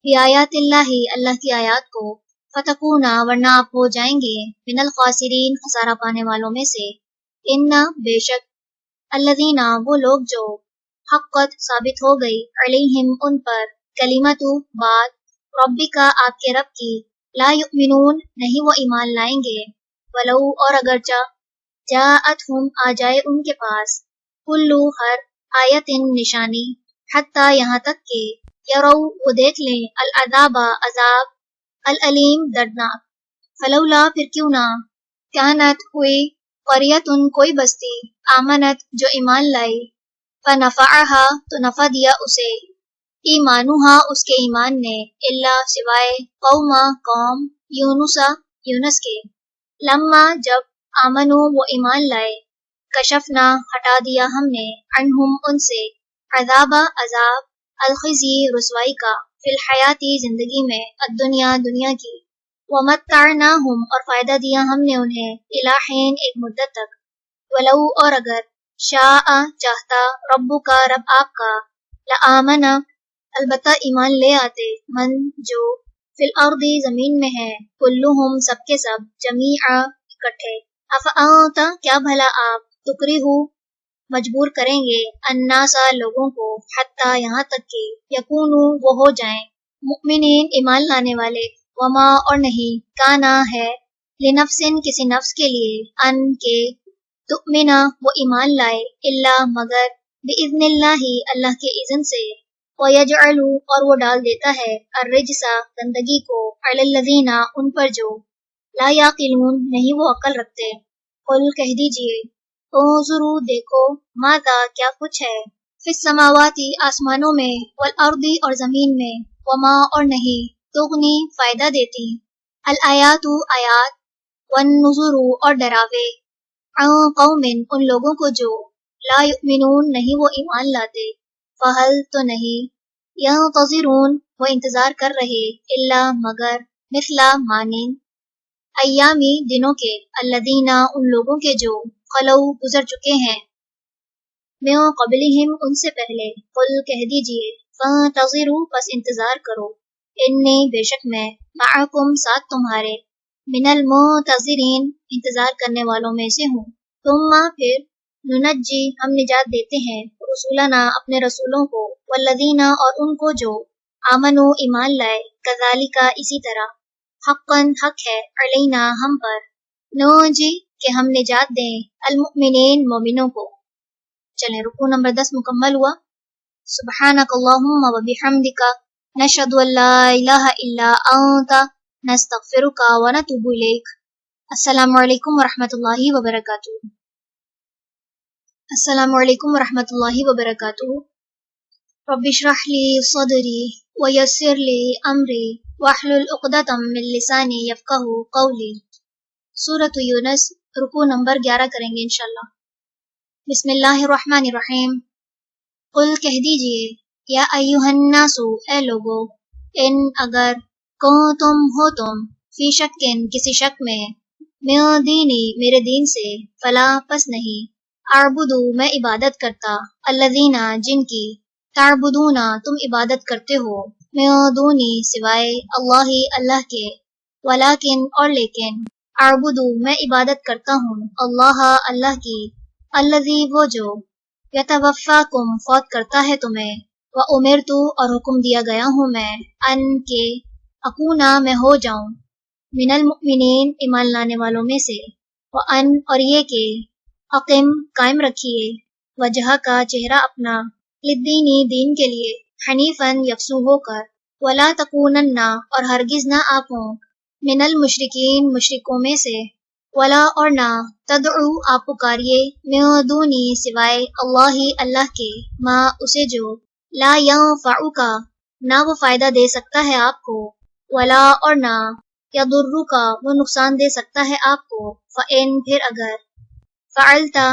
बिआयातिल्लाहि अल्लाह की आयात को, फतकूना वरना आप हो जाएंगे, मिनल खासिरीन खसारा पाने वालों में से, इन्ना बेशक, अल्लज़ीना वो लोग जो, हक़्क़त साबित हो गई, अलैहिम उन पर, कलिमतु बात, रब्बिका आपके रब की, ला युमिनून नहीं वो ईमान लाएंगे, वलौ और अगरचा, जाअतहुम आ जाए उनके पास, कुल्लु हर, आयतिन निशानी, हत्ता यहाँ तक के, यरौ वो देख लें, अल अज़ाबा अज़ाब, अल अलीम दर्दनाक, फलौला फिर क्यों ना, कानत हुई, क़रियतुन कोई बस्ती, आमनत जो ईमान लाई, फ़नफ़अहा तो नफ़ा दिया उसे, ईमानुहा उसके ईमान ने, इल्ला सिवाय, कौमा कौम, यूनुसा यूनुस के, लम्मा जब, आमनु वो ईमान लाए, कशफना हटा दिया हमने अनहुम उनसे अज़ाबा अज़ाब अलखिज़ी रुसवाई का फिल हयाती जिंदगी में अद्दुनिया दुनिया की वमत्तानाहुम और फ़ायदा दिया हमने उन्हें इला हिन एक मुद्दत तक वलौ और अगर शाआ चाहता रब्बुका रब आपका लआमना अलबत्ता ईमान ले आते मन जो फिल अर्दी जमीन में है कुल्लुहुम सबके सब जमीआ इकट्ठे अफ़अंता क्या भला आप तुकरिहु मजबूर करेंगे अन्नासा लोगों को हत्ता यहाँ तक कि यकूनु वो हो जाएं मुमिनीन ईमान लाने वाले वमा और नहीं काना है लिनफ्सिन किसी नफ्स के लिए अन के तुमिना वो ईमान लाए इल्ला मगर बिइज़्निल्लाहि अल्लाह के इज़्न से वयजअलु और वो डाल देता है अर्रिजसा गंदगी को अलल्लज़ीना उन पर जो ला याक़िलून नहीं वो अक्ल रखते कुल कह दीजिए उज़ुरू देखो माता क्या कुछ है फिस समावाती आसमानों में वल अर्दी और जमीन में वमा और नहीं तुगनी फायदा देती अल आयातु आयात वन नुज़ुरु और डरावे अन कौमिन उन लोगों को जो ला युमिनून नहीं वो ईमान लाते फहल तो नहीं यंतज़िरून वो इंतजार कर रहे इल्ला मगर मिसला मानिन अय्यामी दिनों के अल्लदीना उन लोगों के जो खलौ गुजर चुके हैं मिन क़ब्लिहिम उनसे पहले कुल कह दीजिए फंतज़िरू बस इंतजार करो इन्नी बेशक मैं माअकुम साथ तुम्हारे मिनल मुंतज़िरीन इंतजार करने वालों में से हूँ तुम्मा फिर नुनज्जी हम निजात देते हैं रसूलना अपने रसूलों को वल्लज़ीना और उनको जो आमनु ईमान लाए कज़ालिका इसी तरह हक़्क़न हक है अलैना हम पर नूजी कि हम निजात दें अलमुमिनीन मोमिनों को। चलें रुकू नंबर 10 मुकम्मल हुआ। सुब्हानकल्लाहुम्मा व बिहम्दिका नशहदु अल्ला इलाहा इल्ला अंता नस्तगफिरुका व नतूबु इलैक। अस्सलामु अलैकुम व रहमतुल्लाहि व बरकातुहू। अस्सलामु अलैकुम व रहमतुल्लाहि व बरकातुहू। रब्बि इश्रह ली सदरी व यस्सिर ली अमरी वहलुल उक़दतम मिन लिसानी यफ़क़हू क़ौली। सूरत यूनुस रुकू नंबर 11 करेंगे इंशाल्लाह। बिस्मिल्लाहिर्रहमानिर्रहीम। कुल कह दीजिए या अय्युहन्नासु ए लोगो इन अगर कुंतुम हो तुम फी शक्किन किसी शक में मिन दीनी मेरे दीन से फला पस नहीं अअबुदु मैं इबादत करता अल्लज़ीना जिनकी ताअबुदूना तुम इबादत करते हो मिन दूनी सिवाय अल्लाही अल्लाह के वलाकिन और लेकिन अअबुदु मैं इबादत करता हूँ अल्लाह अल्लाह की अल्लज़ी वो जो यतवफ़्फ़ाकुम फौत करता है तुम्हें व उमिरतु और हुक्म दिया गया हूँ मैं अन के अकूना मैं हो जाऊँ मिनल मुमिनीन ईमान लाने वालों में से व अन और ये के अक़िम कायम रखिए वजह का चेहरा अपना लिद्दीनी दीन के लिए हनीफन यकसू होकर वला तकूनन्ना और हरगिज ना आप हों मिनल मुशरिकीन मुशरिकों में से वला और ना तदउ आप पुकारिए मिन दूनी सिवाय अल्लाही अल्लाह के माँ उसे जो ला यंफ़उका ना वो फायदा दे सकता है आपको वला और ना यदुर्रुका वो नुकसान दे सकता है आपको फ़इन फिर अगर फ़अलता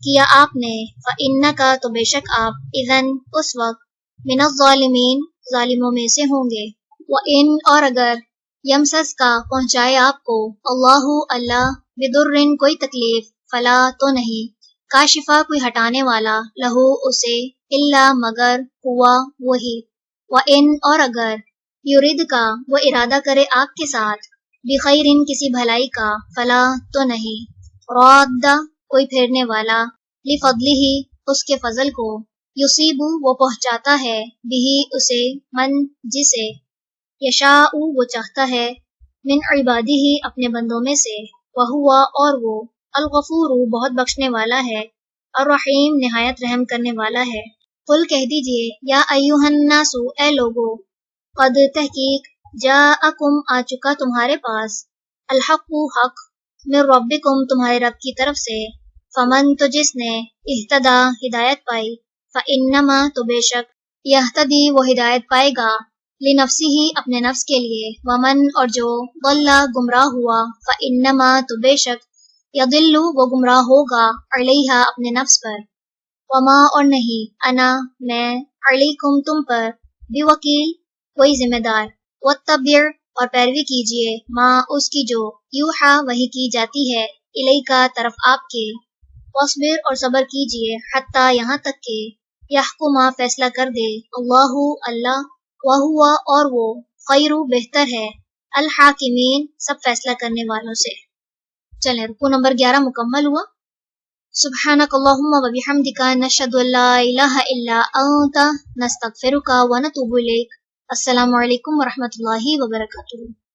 किया आपने फ़इन्नका तो बेशक आप इज़न उस वक्त मिनज़्ज़ालिमीन ज़ालिमों में से होंगे व इन और अगर यमसस का पहुँचाए आपको अल्लाहु अल्लाह बिदुर्रिन कोई तकलीफ फला तो नहीं काशिफा कोई हटाने वाला लहू उसे इल्ला मगर हुआ वही व इन और अगर युरिद का वो इरादा करे आपके साथ बिखैरिन किसी भलाई का फला तो नहीं रद्दा कोई फेरने वाला लिफदलिही उसके फजल को युसीबु वो पहुँचाता है बिही उसे मन जिसे यशाउ वो चाहता है मिन इबादिही अपने बंदों में से वहुआ और वो अल-गफूरु बहुत बख्शने वाला है और रहीम निहायत रहम करने वाला है। कुल कह दीजिए या अय्युहन्नासु ए लोगो कद तहकीक जाअकुम आ चुका तुम्हारे पास अल-हक़्क़ु हक़ मिन रब्बिकुम तुम्हारे रब की तरफ से फमन तो जिसने इह्तदा हिदायत पाई फ़इन्नमा तो बेशक यहतदी वो हिदायत पाएगा लिनफ्सिही अपने नफ्स के लिए वमन और जो वल्ला गुमराह हुआ फ़इन्नमा तो बेशक یضل وہ گمراہ ہوگا علیہا اپنے نفس پر، وما اور نہیں، انا میں، علیکم تم پر، بوکیل کوئی ذمہ دار، واتبع اور پیروی کیجیے ما اس کی جو یوحا وحی کی جاتی ہے الیکا طرف آپ کے، واصبر اور صبر کیجیے حتی یہاں تک کہ یحکما فیصلہ کر دے اللہ اللہ، وہوا اور وہ خیر بہتر ہے الحاکمین سب فیصلہ کرنے والوں سے۔ چلیں رکوع نمبر 11 مکمل ہوا۔ سبحانک اللہم و بحمدک نشہد ان لا الہ الا انت نستغفرک و نتوب الیک۔ السلام علیکم ورحمۃ اللہ وبرکاتہ۔